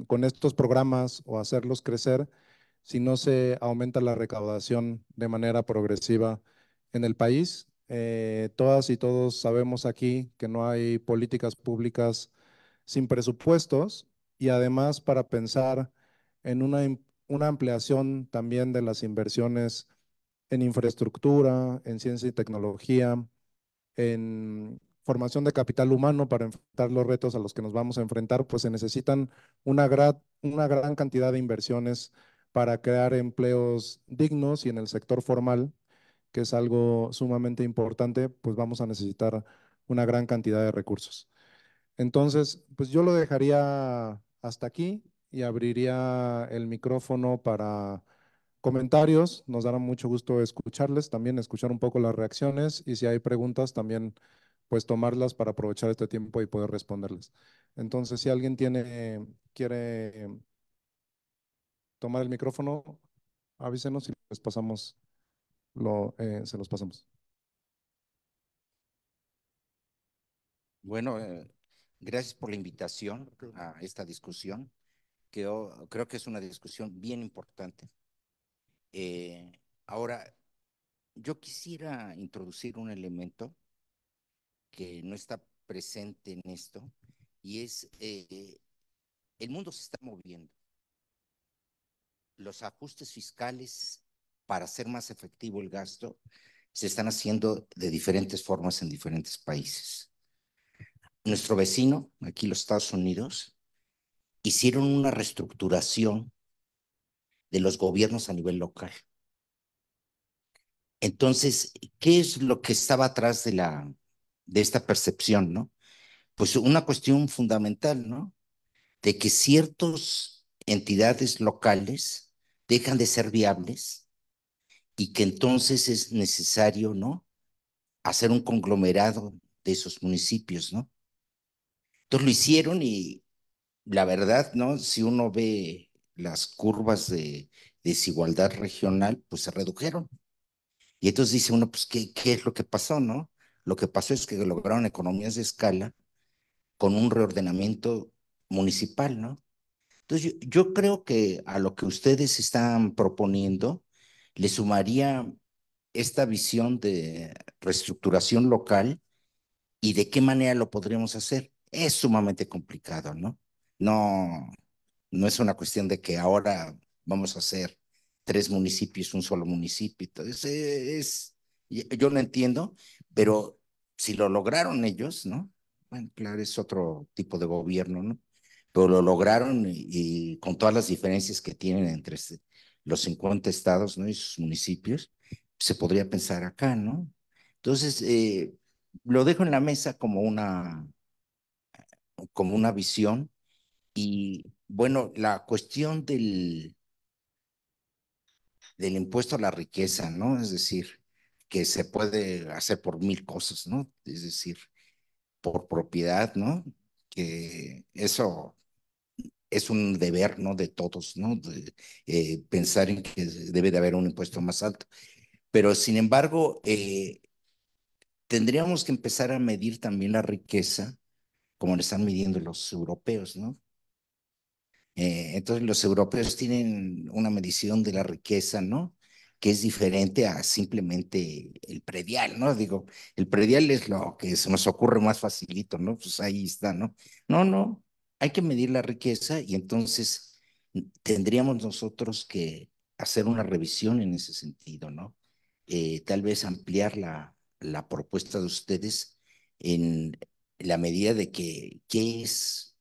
con estos programas o hacerlos crecer si no se aumenta la recaudación de manera progresiva en el país. Todas y todos sabemos aquí que no hay políticas públicas sin presupuestos, y además para pensar en una ampliación también de las inversiones en infraestructura, en ciencia y tecnología, en formación de capital humano para enfrentar los retos a los que nos vamos a enfrentar, pues se necesitan una gran cantidad de inversiones para crear empleos dignos, y en el sector formal, que es algo sumamente importante, pues vamos a necesitar una gran cantidad de recursos. Entonces, pues yo lo dejaría hasta aquí y abriría el micrófono para comentarios. Nos dará mucho gusto escucharles, también escuchar un poco las reacciones, y si hay preguntas también pues tomarlas para aprovechar este tiempo y poder responderles. Entonces, si alguien quiere tomar el micrófono, avísenos y les pasamos se los pasamos. Bueno, gracias por la invitación a esta discusión, que yo creo que es una discusión bien importante. Ahora, yo quisiera introducir un elemento que no está presente en esto, y es el mundo se está moviendo. Los ajustes fiscales para hacer más efectivo el gasto se están haciendo de diferentes formas en diferentes países. Nuestro vecino, aquí los Estados Unidos, hicieron una reestructuración de los gobiernos a nivel local. Entonces, ¿qué es lo que estaba atrás de esta percepción, no? Pues una cuestión fundamental, ¿no? De que ciertas entidades locales dejan de ser viables, y que entonces es necesario, ¿no?, hacer un conglomerado de esos municipios, ¿no? Entonces lo hicieron, y la verdad, ¿no?, si uno ve las curvas de desigualdad regional, pues se redujeron. Y entonces dice uno, pues, ¿qué es lo que pasó, no? Lo que pasó es que lograron economías de escala con un reordenamiento municipal, ¿no? Entonces yo creo que a lo que ustedes están proponiendo le sumaría esta visión de reestructuración local, y de qué manera lo podríamos hacer. Es sumamente complicado, ¿no? No, no es una cuestión de que ahora vamos a hacer tres municipios, un solo municipio. Entonces, yo lo entiendo, pero si lo lograron ellos, ¿no? Bueno, claro, es otro tipo de gobierno, ¿no? Pero lo lograron y con todas las diferencias que tienen entre los 50 estados, ¿no? Y sus municipios, se podría pensar acá, ¿no? Entonces, lo dejo en la mesa como una visión y bueno, la cuestión del impuesto a la riqueza, ¿no? Es decir, que se puede hacer por mil cosas, ¿no? Es decir, por propiedad, ¿no? Que eso es un deber, ¿no? De todos, ¿no? Pensar en que debe de haber un impuesto más alto. Pero, sin embargo, tendríamos que empezar a medir también la riqueza como lo están midiendo los europeos, ¿no? Entonces los europeos tienen una medición de la riqueza, ¿no? Que es diferente a simplemente el predial, ¿no? Digo, el predial es lo que se nos ocurre más facilito, ¿no? Pues ahí está, ¿no? No, no, hay que medir la riqueza y entonces tendríamos nosotros que hacer una revisión en ese sentido, ¿no? Tal vez ampliar la propuesta de ustedes en la medida de que, ¿qué es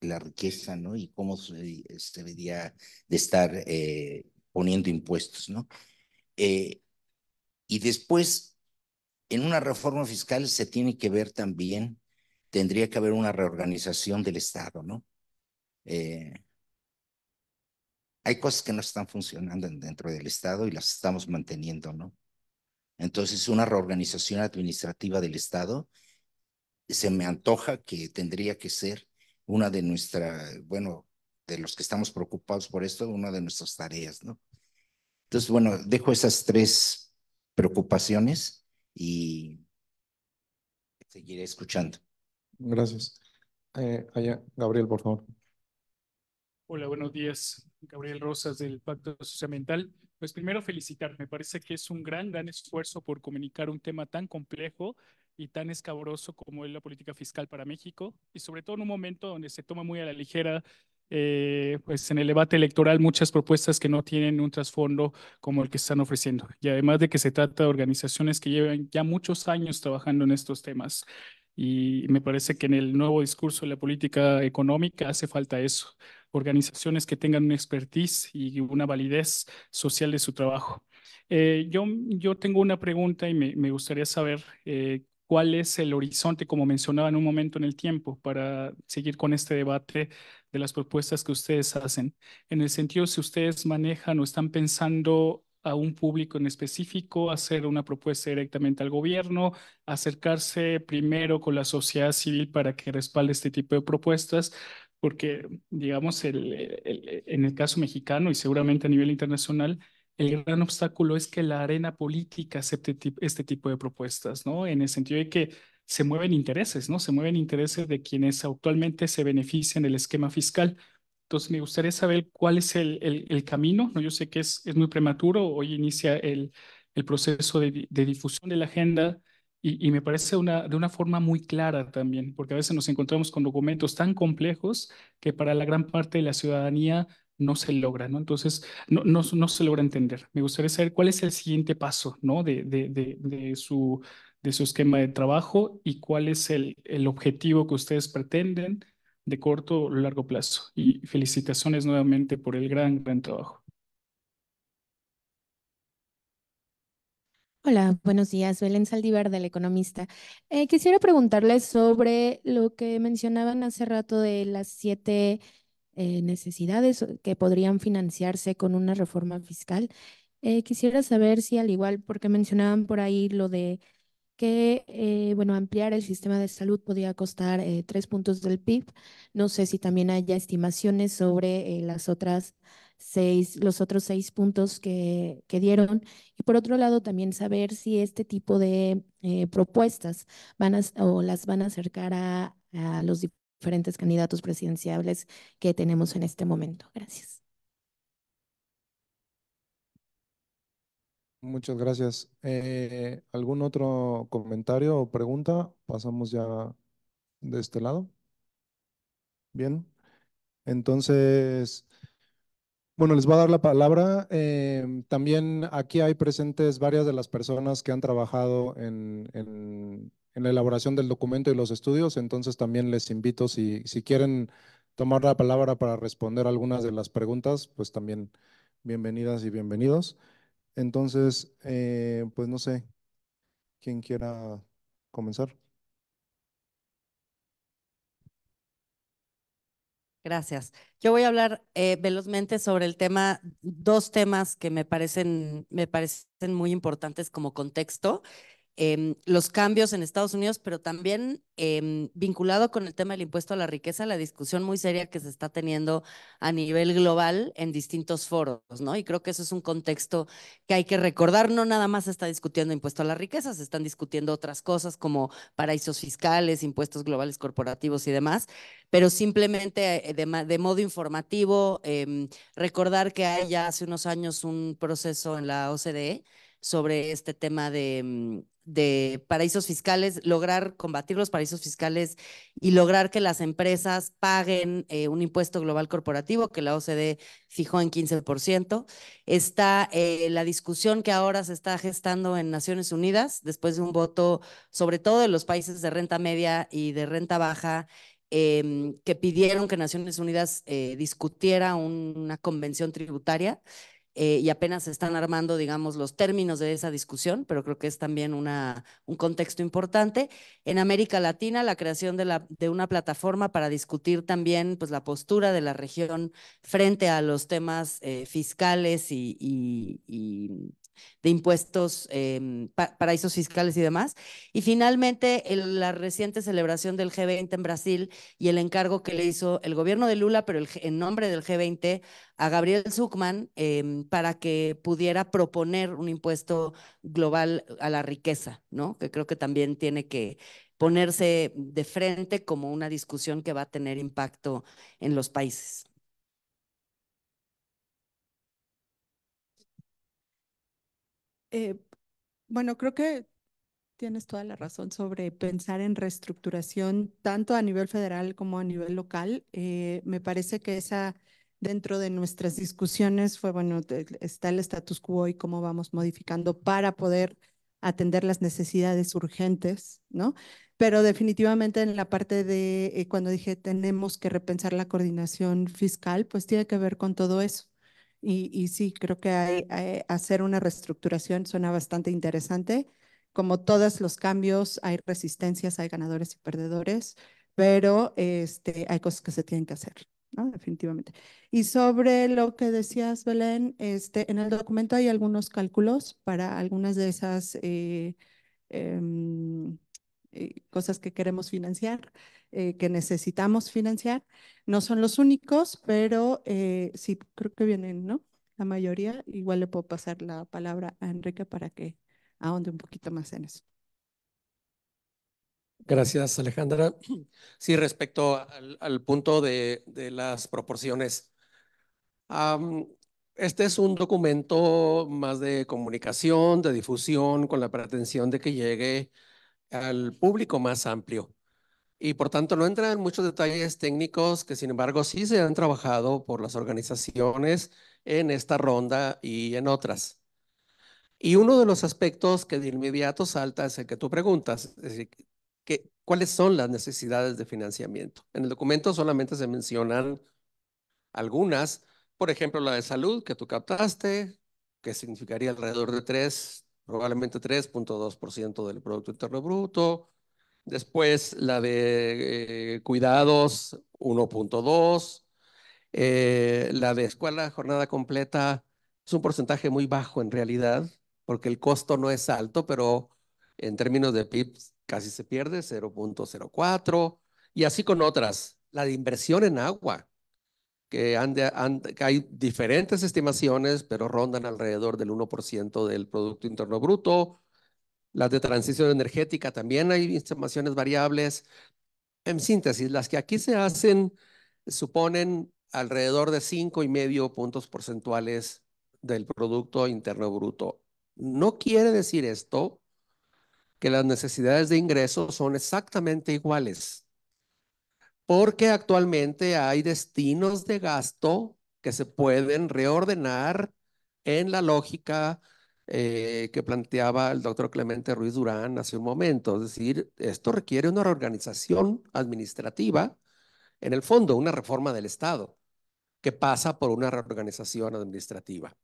la riqueza, ¿no? Y cómo se debería de estar poniendo impuestos, ¿no? Eh, y después, en una reforma fiscal se tiene que ver también, tendría que haber una reorganización del Estado, ¿no? Eh, hay cosas que no están funcionando dentro del Estado y las estamos manteniendo, ¿no? Entonces, una reorganización administrativa del Estado se me antoja que tendría que ser una de nuestras, bueno, de los que estamos preocupados por esto, una de nuestras tareas, ¿no? Entonces, bueno, dejo esas tres preocupaciones y seguiré escuchando. Gracias. Allá, Gabriel, por favor. Hola, buenos días. Gabriel Rosas del Pacto Socioambiental. Pues primero felicitar, me parece que es un gran esfuerzo por comunicar un tema tan complejo y tan escabroso como es la política fiscal para México y sobre todo en un momento donde se toma muy a la ligera, pues en el debate electoral muchas propuestas que no tienen un trasfondo como el que están ofreciendo. Y además de que se trata de organizaciones que llevan ya muchos años trabajando en estos temas. Y me parece que en el nuevo discurso de la política económica hace falta eso, organizaciones que tengan una expertise y una validez social de su trabajo. Yo tengo una pregunta y me gustaría saber cuál es el horizonte, como mencionaba en un momento en el tiempo, para seguir con este debate de las propuestas que ustedes hacen. En el sentido, si ustedes manejan o están pensando a un público en específico, hacer una propuesta directamente al gobierno, acercarse primero con la sociedad civil para que respalde este tipo de propuestas, porque, digamos, en el caso mexicano y seguramente a nivel internacional, el gran obstáculo es que la arena política acepte este tipo de propuestas, ¿no? En el sentido de que se mueven intereses, ¿no? Se mueven intereses de quienes actualmente se benefician del esquema fiscal. Entonces, me gustaría saber cuál es el camino, ¿no? Yo sé que es muy prematuro, hoy inicia el proceso de difusión de la agenda y me parece de una forma muy clara también, porque a veces nos encontramos con documentos tan complejos que para la gran parte de la ciudadanía no se logra, ¿no? Entonces, no se logra entender. Me gustaría saber cuál es el siguiente paso, ¿no? De su esquema de trabajo y cuál es el objetivo que ustedes pretenden de corto o largo plazo. Y felicitaciones nuevamente por el gran trabajo. Hola, buenos días. Belén Saldívar, del Economista. Quisiera preguntarles sobre lo que mencionaban hace rato de las 7 necesidades que podrían financiarse con una reforma fiscal. Quisiera saber si al igual, porque mencionaban por ahí lo de que, bueno, ampliar el sistema de salud podía costar 3 puntos del PIB. No sé si también haya estimaciones sobre los otros 6 puntos que dieron. Y por otro lado, también saber si este tipo de propuestas o las van a acercar a los diferentes candidatos presidenciales que tenemos en este momento. Gracias. Muchas gracias. ¿Algún otro comentario o pregunta? Pasamos ya de este lado. Bien. Entonces, Bueno, les voy a dar la palabra. También aquí hay presentes varias de las personas que han trabajado en la elaboración del documento y los estudios, entonces también les invito, si quieren tomar la palabra para responder algunas de las preguntas, pues también bienvenidas y bienvenidos. Entonces, pues no sé, quién quiera comenzar. Gracias. Yo voy a hablar velozmente sobre el tema, dos temas que me parecen muy importantes como contexto. Los cambios en Estados Unidos, pero también vinculado con el tema del impuesto a la riqueza, la discusión muy seria que se está teniendo a nivel global en distintos foros, ¿no? Y creo que eso es un contexto que hay que recordar. No nada más se está discutiendo impuesto a la riqueza, se están discutiendo otras cosas como paraísos fiscales, impuestos globales corporativos y demás, pero simplemente de modo informativo, recordar que hay ya hace unos años un proceso en la OCDE sobre este tema de paraísos fiscales, lograr combatir los paraísos fiscales y lograr que las empresas paguen un impuesto global corporativo que la OCDE fijó en 15%. Está la discusión que ahora se está gestando en Naciones Unidas después de un voto, sobre todo de los países de renta media y de renta baja, que pidieron que Naciones Unidas discutiera una convención tributaria. Y apenas se están armando, digamos, los términos de esa discusión, pero creo que es también un contexto importante. En América Latina, la creación de una plataforma para discutir también pues, la postura de la región frente a los temas fiscales y de impuestos, paraísos fiscales y demás. Y finalmente, la reciente celebración del G20 en Brasil y el encargo que le hizo el gobierno de Lula, pero en nombre del G20, a Gabriel Zuckman para que pudiera proponer un impuesto global a la riqueza, ¿no? Que creo que también tiene que ponerse de frente como una discusión que va a tener impacto en los países. Bueno, creo que tienes toda la razón sobre pensar en reestructuración tanto a nivel federal como a nivel local. Me parece que esa dentro de nuestras discusiones fue, bueno, está el status quo y cómo vamos modificando para poder atender las necesidades urgentes, ¿no? Pero definitivamente en la parte de cuando dije tenemos que repensar la coordinación fiscal, pues tiene que ver con todo eso. Y sí, creo que hacer una reestructuración suena bastante interesante. Como todos los cambios, hay resistencias, hay ganadores y perdedores, pero hay cosas que se tienen que hacer, ¿no? Definitivamente. Y sobre lo que decías, Belén, en el documento hay algunos cálculos para algunas de esas em, cosas que queremos financiar, que necesitamos financiar. No son los únicos, pero sí, creo que vienen, ¿no? La mayoría. Igual le puedo pasar la palabra a Enrique para que ahonde un poquito más en eso. Gracias, Alejandra. Sí, respecto al punto de las proporciones. Este es un documento más de comunicación, de difusión, con la pretensión de que llegue al público más amplio. Y por tanto no entra en muchos detalles técnicos que sin embargo sí se han trabajado por las organizaciones en esta ronda y en otras. Y uno de los aspectos que de inmediato salta es el que tú preguntas, es decir, ¿cuáles son las necesidades de financiamiento? En el documento solamente se mencionan algunas, por ejemplo, la de salud que tú captaste, que significaría alrededor de 3, probablemente 3.2% del Producto Interno Bruto. Después la de cuidados, 1.2. La de escuela jornada completa es un porcentaje muy bajo en realidad, porque el costo no es alto, pero en términos de PIB casi se pierde, 0.04. Y así con otras. La de inversión en agua, que hay diferentes estimaciones, pero rondan alrededor del 1% del Producto Interno Bruto. Las de transición energética también hay estimaciones variables. En síntesis, las que aquí se hacen suponen alrededor de 5,5 puntos porcentuales del Producto Interno Bruto. No quiere decir esto que las necesidades de ingresos son exactamente iguales, porque actualmente hay destinos de gasto que se pueden reordenar en la lógica que planteaba el doctor Clemente Ruiz Durán hace un momento. Es decir, esto requiere una reorganización administrativa, en el fondo, una reforma del Estado, que pasa por una reorganización administrativa.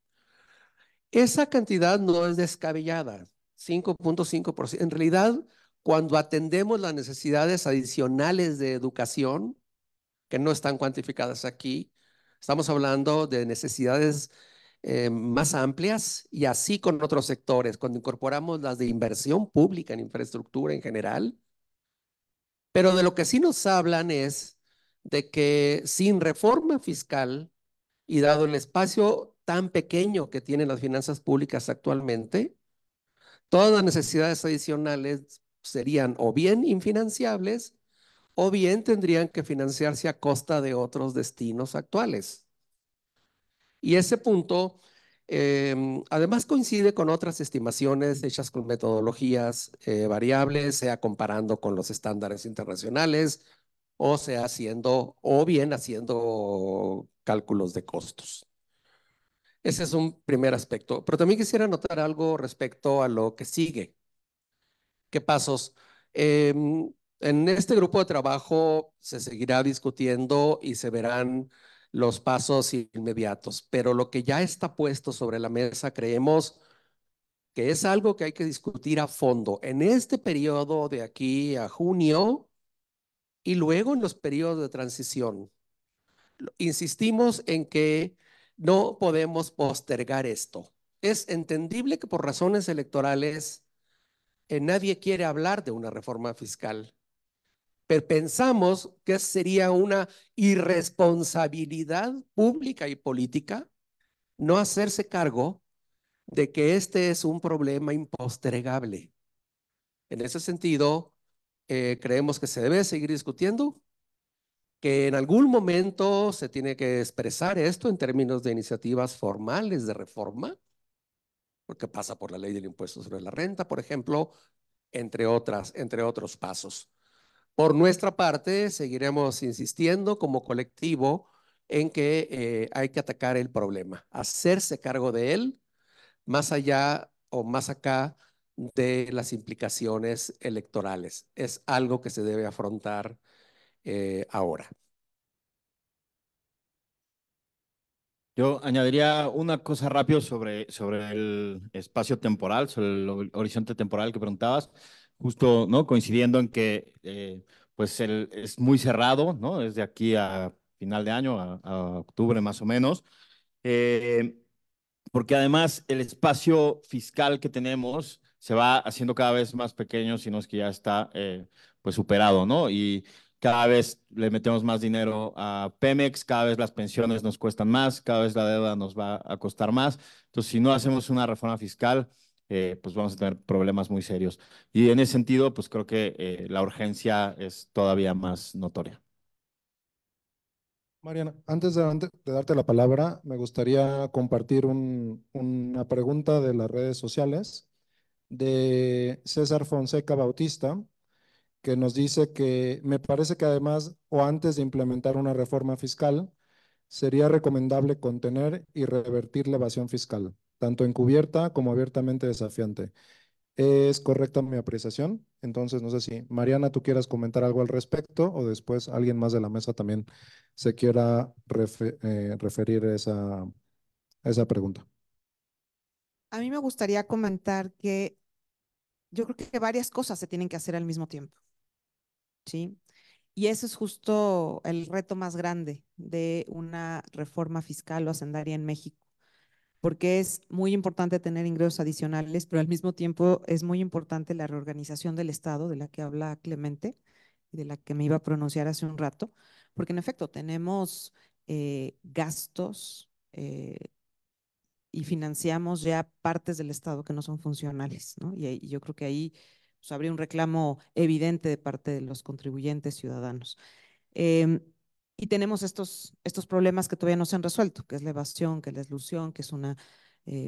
Esa cantidad no es descabellada, 5.5%. En realidad, cuando atendemos las necesidades adicionales de educación, que no están cuantificadas aquí, estamos hablando de necesidades más amplias y así con otros sectores, cuando incorporamos las de inversión pública en infraestructura en general. Pero de lo que sí nos hablan es de que sin reforma fiscal y dado el espacio tan pequeño que tienen las finanzas públicas actualmente, todas las necesidades adicionales serían o bien infinanciables o bien tendrían que financiarse a costa de otros destinos actuales. Y ese punto, además, coincide con otras estimaciones hechas con metodologías variables, sea comparando con los estándares internacionales, o sea haciendo, o bien haciendo cálculos de costos. Ese es un primer aspecto. Pero también quisiera anotar algo respecto a lo que sigue. ¿Qué pasos? En este grupo de trabajo se seguirá discutiendo y se verán los pasos inmediatos, pero lo que ya está puesto sobre la mesa creemos que es algo que hay que discutir a fondo en este periodo de aquí a junio y luego en los periodos de transición. Insistimos en que no podemos postergar esto. Es entendible que por razones electorales nadie quiere hablar de una reforma fiscal, pero pensamos que sería una irresponsabilidad pública y política no hacerse cargo de que este es un problema impostergable. En ese sentido, creemos que se debe seguir discutiendo, que en algún momento se tiene que expresar esto en términos de iniciativas formales de reforma, porque pasa por la ley del impuesto sobre la renta, por ejemplo, entre otros pasos. Por nuestra parte, seguiremos insistiendo como colectivo en que hay que atacar el problema, hacerse cargo de él, más allá o más acá de las implicaciones electorales. Es algo que se debe afrontar ahora. Yo añadiría una cosa rápido sobre el espacio temporal, sobre el horizonte temporal que preguntabas, justo, ¿no? Coincidiendo en que pues es muy cerrado, ¿no? Es de aquí a final de año, a octubre más o menos. Eh, Porque además el espacio fiscal que tenemos se va haciendo cada vez más pequeño, si no es que ya está pues superado, ¿no? Y cada vez le metemos más dinero a Pemex, cada vez las pensiones nos cuestan más, cada vez la deuda nos va a costar más. Entonces, si no hacemos una reforma fiscal, pues vamos a tener problemas muy serios. Y en ese sentido, pues creo que la urgencia es todavía más notoria. Mariana, antes de darte la palabra, me gustaría compartir una pregunta de las redes sociales de César Fonseca Bautista, que nos dice que me parece que además o antes de implementar una reforma fiscal, sería recomendable contener y revertir la evasión fiscal, tanto encubierta como abiertamente desafiante. ¿Es correcta mi apreciación? Entonces, no sé si Mariana, tú quieras comentar algo al respecto o después alguien más de la mesa también se quiera referir a esa pregunta. A mí me gustaría comentar que yo creo que varias cosas se tienen que hacer al mismo tiempo, ¿sí? Y ese es justo el reto más grande de una reforma fiscal o hacendaria en México, porque es muy importante tener ingresos adicionales, pero al mismo tiempo es muy importante la reorganización del Estado, de la que habla Clemente y de la que me iba a pronunciar hace un rato, porque en efecto tenemos gastos y financiamos ya partes del Estado que no son funcionales, ¿no? Y yo creo que ahí pues, habría un reclamo evidente de parte de los contribuyentes ciudadanos. Y tenemos estos problemas que todavía no se han resuelto, que es la evasión, que es la exclusión, que es una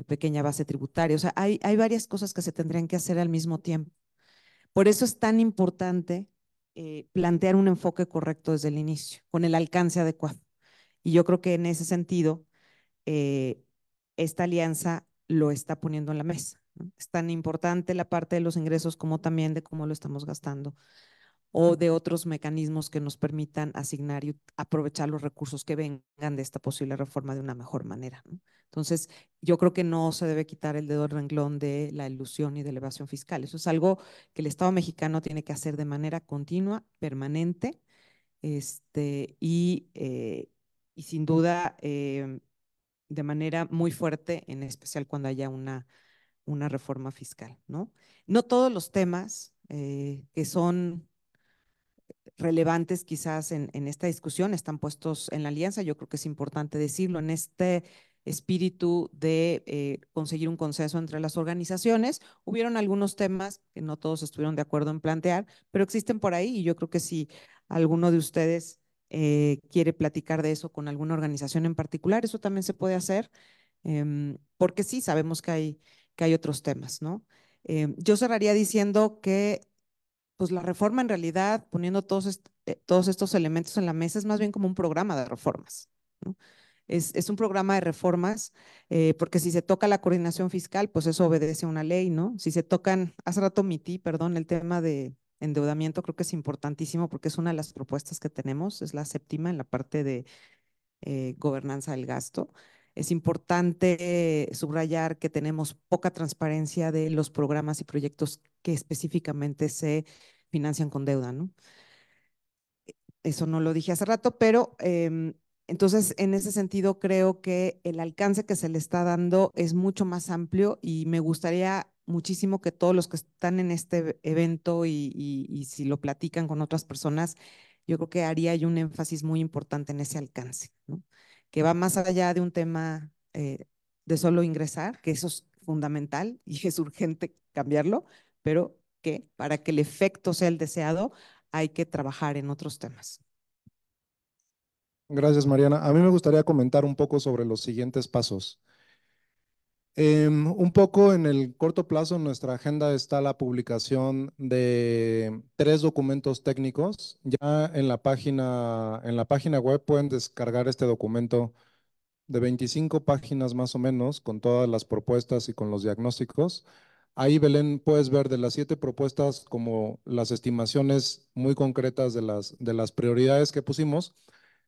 pequeña base tributaria. O sea, hay varias cosas que se tendrían que hacer al mismo tiempo. Por eso es tan importante plantear un enfoque correcto desde el inicio, con el alcance adecuado. Y yo creo que en ese sentido, esta alianza lo está poniendo en la mesa, ¿no? Es tan importante la parte de los ingresos como también de cómo lo estamos gastando o de otros mecanismos que nos permitan asignar y aprovechar los recursos que vengan de esta posible reforma de una mejor manera, ¿no? Entonces, yo creo que no se debe quitar el dedo del renglón de la ilusión y de la evasión fiscal. Eso es algo que el Estado mexicano tiene que hacer de manera continua, permanente, y sin duda de manera muy fuerte, en especial cuando haya una reforma fiscal, ¿no? No todos los temas que son relevantes quizás en esta discusión están puestos en la alianza. Yo creo que es importante decirlo en este espíritu de conseguir un consenso entre las organizaciones. Hubieron algunos temas que no todos estuvieron de acuerdo en plantear, pero existen por ahí y yo creo que si alguno de ustedes quiere platicar de eso con alguna organización en particular, eso también se puede hacer, porque sí sabemos que hay otros temas, ¿no? Yo cerraría diciendo que pues la reforma en realidad, poniendo todos estos elementos en la mesa, es más bien como un programa de reformas, ¿no? Es un programa de reformas, porque si se toca la coordinación fiscal, pues eso obedece a una ley, ¿no? Si se tocan, hace rato omití, perdón, el tema de endeudamiento, creo que es importantísimo porque es una de las propuestas que tenemos, es la séptima en la parte de gobernanza del gasto. Es importante subrayar que tenemos poca transparencia de los programas y proyectos que específicamente se financian con deuda, ¿no? Eso no lo dije hace rato, pero entonces en ese sentido creo que el alcance que se le está dando es mucho más amplio y me gustaría muchísimo que todos los que están en este evento y si lo platican con otras personas, yo creo que haría yo un énfasis muy importante en ese alcance, ¿no? Que va más allá de un tema de solo ingresar, que eso es fundamental y es urgente cambiarlo, pero que para que el efecto sea el deseado, hay que trabajar en otros temas. Gracias, Mariana. A mí me gustaría comentar un poco sobre los siguientes pasos. Un poco en el corto plazo en nuestra agenda está la publicación de 3 documentos técnicos. Ya en la página web pueden descargar este documento de 25 páginas más o menos, con todas las propuestas y con los diagnósticos. Ahí, Belén, puedes ver de las 7 propuestas como las estimaciones muy concretas de las prioridades que pusimos,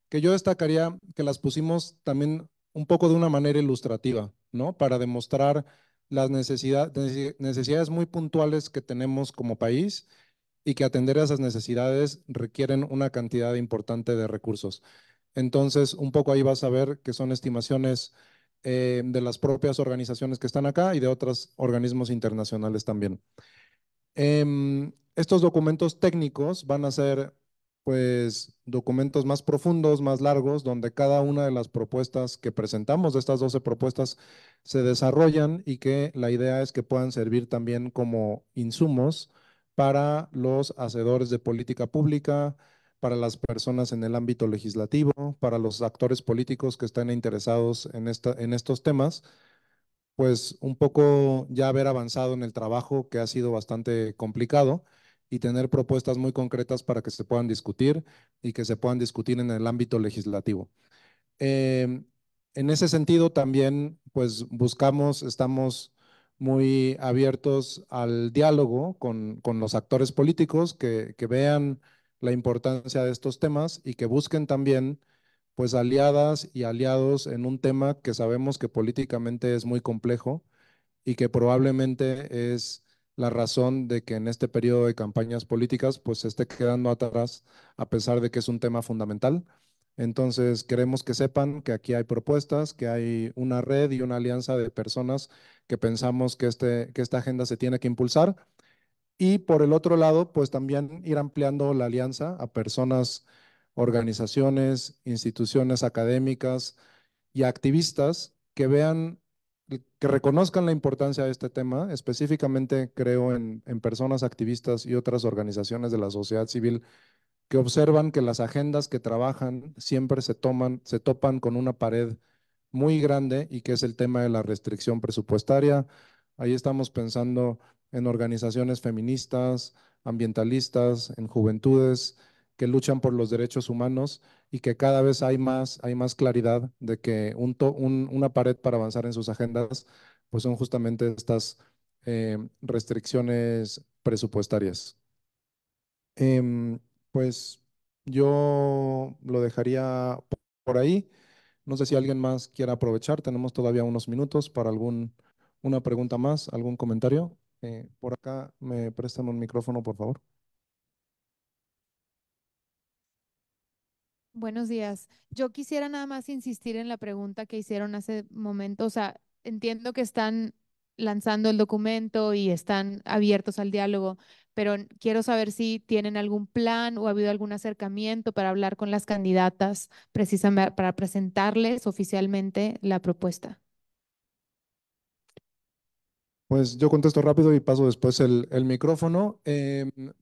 que yo destacaría que las pusimos también un poco de una manera ilustrativa, ¿no? Para demostrar las necesidades muy puntuales que tenemos como país y que atender a esas necesidades requieren una cantidad importante de recursos. Entonces, un poco ahí vas a ver que son estimaciones de las propias organizaciones que están acá y de otros organismos internacionales también. Estos documentos técnicos van a ser, pues, documentos más profundos, más largos, donde cada una de las propuestas que presentamos, de estas 12 propuestas, se desarrollan y que la idea es que puedan servir también como insumos para los hacedores de política pública, para las personas en el ámbito legislativo, para los actores políticos que están interesados en estos temas, pues un poco ya haber avanzado en el trabajo que ha sido bastante complicado y tener propuestas muy concretas para que se puedan discutir y que se puedan discutir en el ámbito legislativo. En ese sentido también pues estamos muy abiertos al diálogo con los actores políticos que vean la importancia de estos temas y que busquen también pues aliadas y aliados en un tema que sabemos que políticamente es muy complejo y que probablemente es la razón de que en este periodo de campañas políticas pues se esté quedando atrás a pesar de que es un tema fundamental. Entonces queremos que sepan que aquí hay propuestas, que hay una red y una alianza de personas que pensamos que esta agenda se tiene que impulsar. Y por el otro lado, pues también ir ampliando la alianza a personas, organizaciones, instituciones académicas y activistas que vean, que reconozcan la importancia de este tema. Específicamente creo en personas activistas y otras organizaciones de la sociedad civil que observan que las agendas que trabajan siempre se topan con una pared muy grande y que es el tema de la restricción presupuestaria. Ahí estamos pensando en organizaciones feministas, ambientalistas, en juventudes que luchan por los derechos humanos y que cada vez hay más claridad de que una pared para avanzar en sus agendas, pues son justamente estas restricciones presupuestarias. Pues yo lo dejaría por ahí. No sé si alguien más quiera aprovechar. Tenemos todavía unos minutos para una pregunta más, algún comentario. Por acá, ¿me prestan un micrófono, por favor? Buenos días. Yo quisiera nada más insistir en la pregunta que hicieron hace momento. O sea, entiendo que están lanzando el documento y están abiertos al diálogo, pero quiero saber si tienen algún plan o ha habido algún acercamiento para hablar con las candidatas precisamente para presentarles oficialmente la propuesta. Pues yo contesto rápido y paso después el micrófono.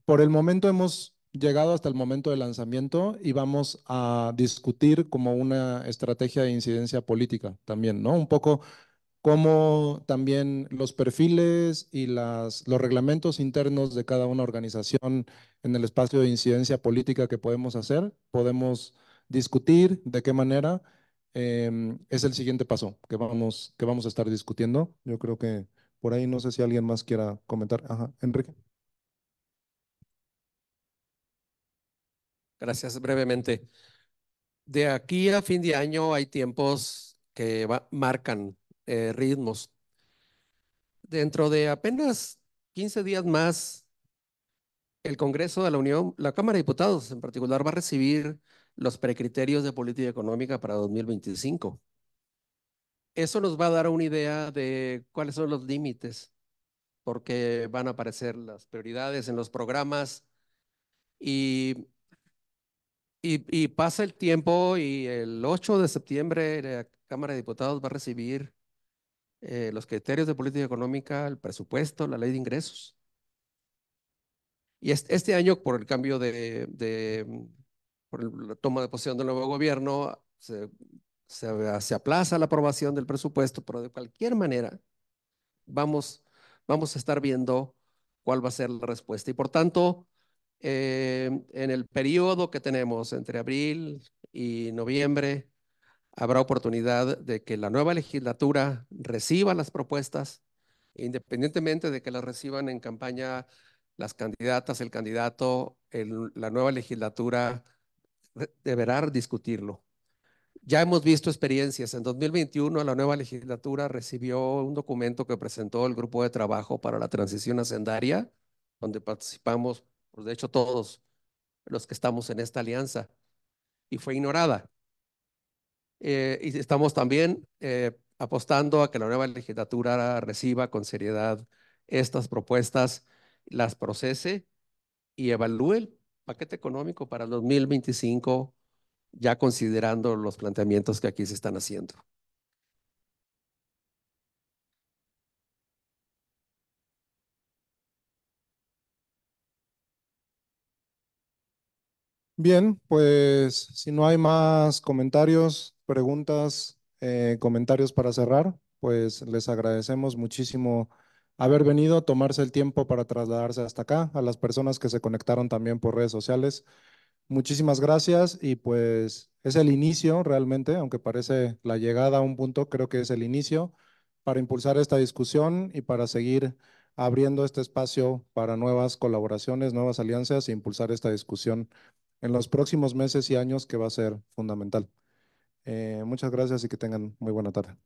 Por el momento hemos llegado hasta el momento del lanzamiento y vamos a discutir como una estrategia de incidencia política también, ¿no? Un poco cómo también los perfiles y los reglamentos internos de cada una organización en el espacio de incidencia política que podemos hacer, podemos discutir de qué manera es el siguiente paso que vamos a estar discutiendo. Yo creo que por ahí no sé si alguien más quiera comentar. Ajá, Enrique. Gracias, brevemente. De aquí a fin de año hay tiempos que marcan ritmos. Dentro de apenas 15 días más, el Congreso de la Unión, la Cámara de Diputados en particular, va a recibir los precriterios de política económica para 2025. Eso nos va a dar una idea de cuáles son los límites, porque van a aparecer las prioridades en los programas y, y pasa el tiempo y el 8 de septiembre la Cámara de Diputados va a recibir los criterios de política económica, el presupuesto, la ley de ingresos. Y este año, por el cambio por la toma de posesión del nuevo gobierno, se aplaza la aprobación del presupuesto, pero de cualquier manera vamos a estar viendo cuál va a ser la respuesta. Y por tanto, en el periodo que tenemos entre abril y noviembre, habrá oportunidad de que la nueva legislatura reciba las propuestas, independientemente de que las reciban en campaña las candidatas, el candidato, la nueva legislatura deberá discutirlo. Ya hemos visto experiencias. En 2021, la nueva legislatura recibió un documento que presentó el Grupo de Trabajo para la Transición Hacendaria, donde participamos, pues de hecho, todos los que estamos en esta alianza, y fue ignorada. Y estamos también apostando a que la nueva legislatura reciba con seriedad estas propuestas, las procese y evalúe el paquete económico para el 2025, ya considerando los planteamientos que aquí se están haciendo. Bien, pues si no hay más comentarios, preguntas, comentarios para cerrar, pues les agradecemos muchísimo haber venido, tomarse el tiempo para trasladarse hasta acá, a las personas que se conectaron también por redes sociales. Muchísimas gracias y pues es el inicio realmente, aunque parece la llegada a un punto, creo que es el inicio para impulsar esta discusión y para seguir abriendo este espacio para nuevas colaboraciones, nuevas alianzas e impulsar esta discusión en los próximos meses y años que va a ser fundamental. Muchas gracias y que tengan muy buena tarde.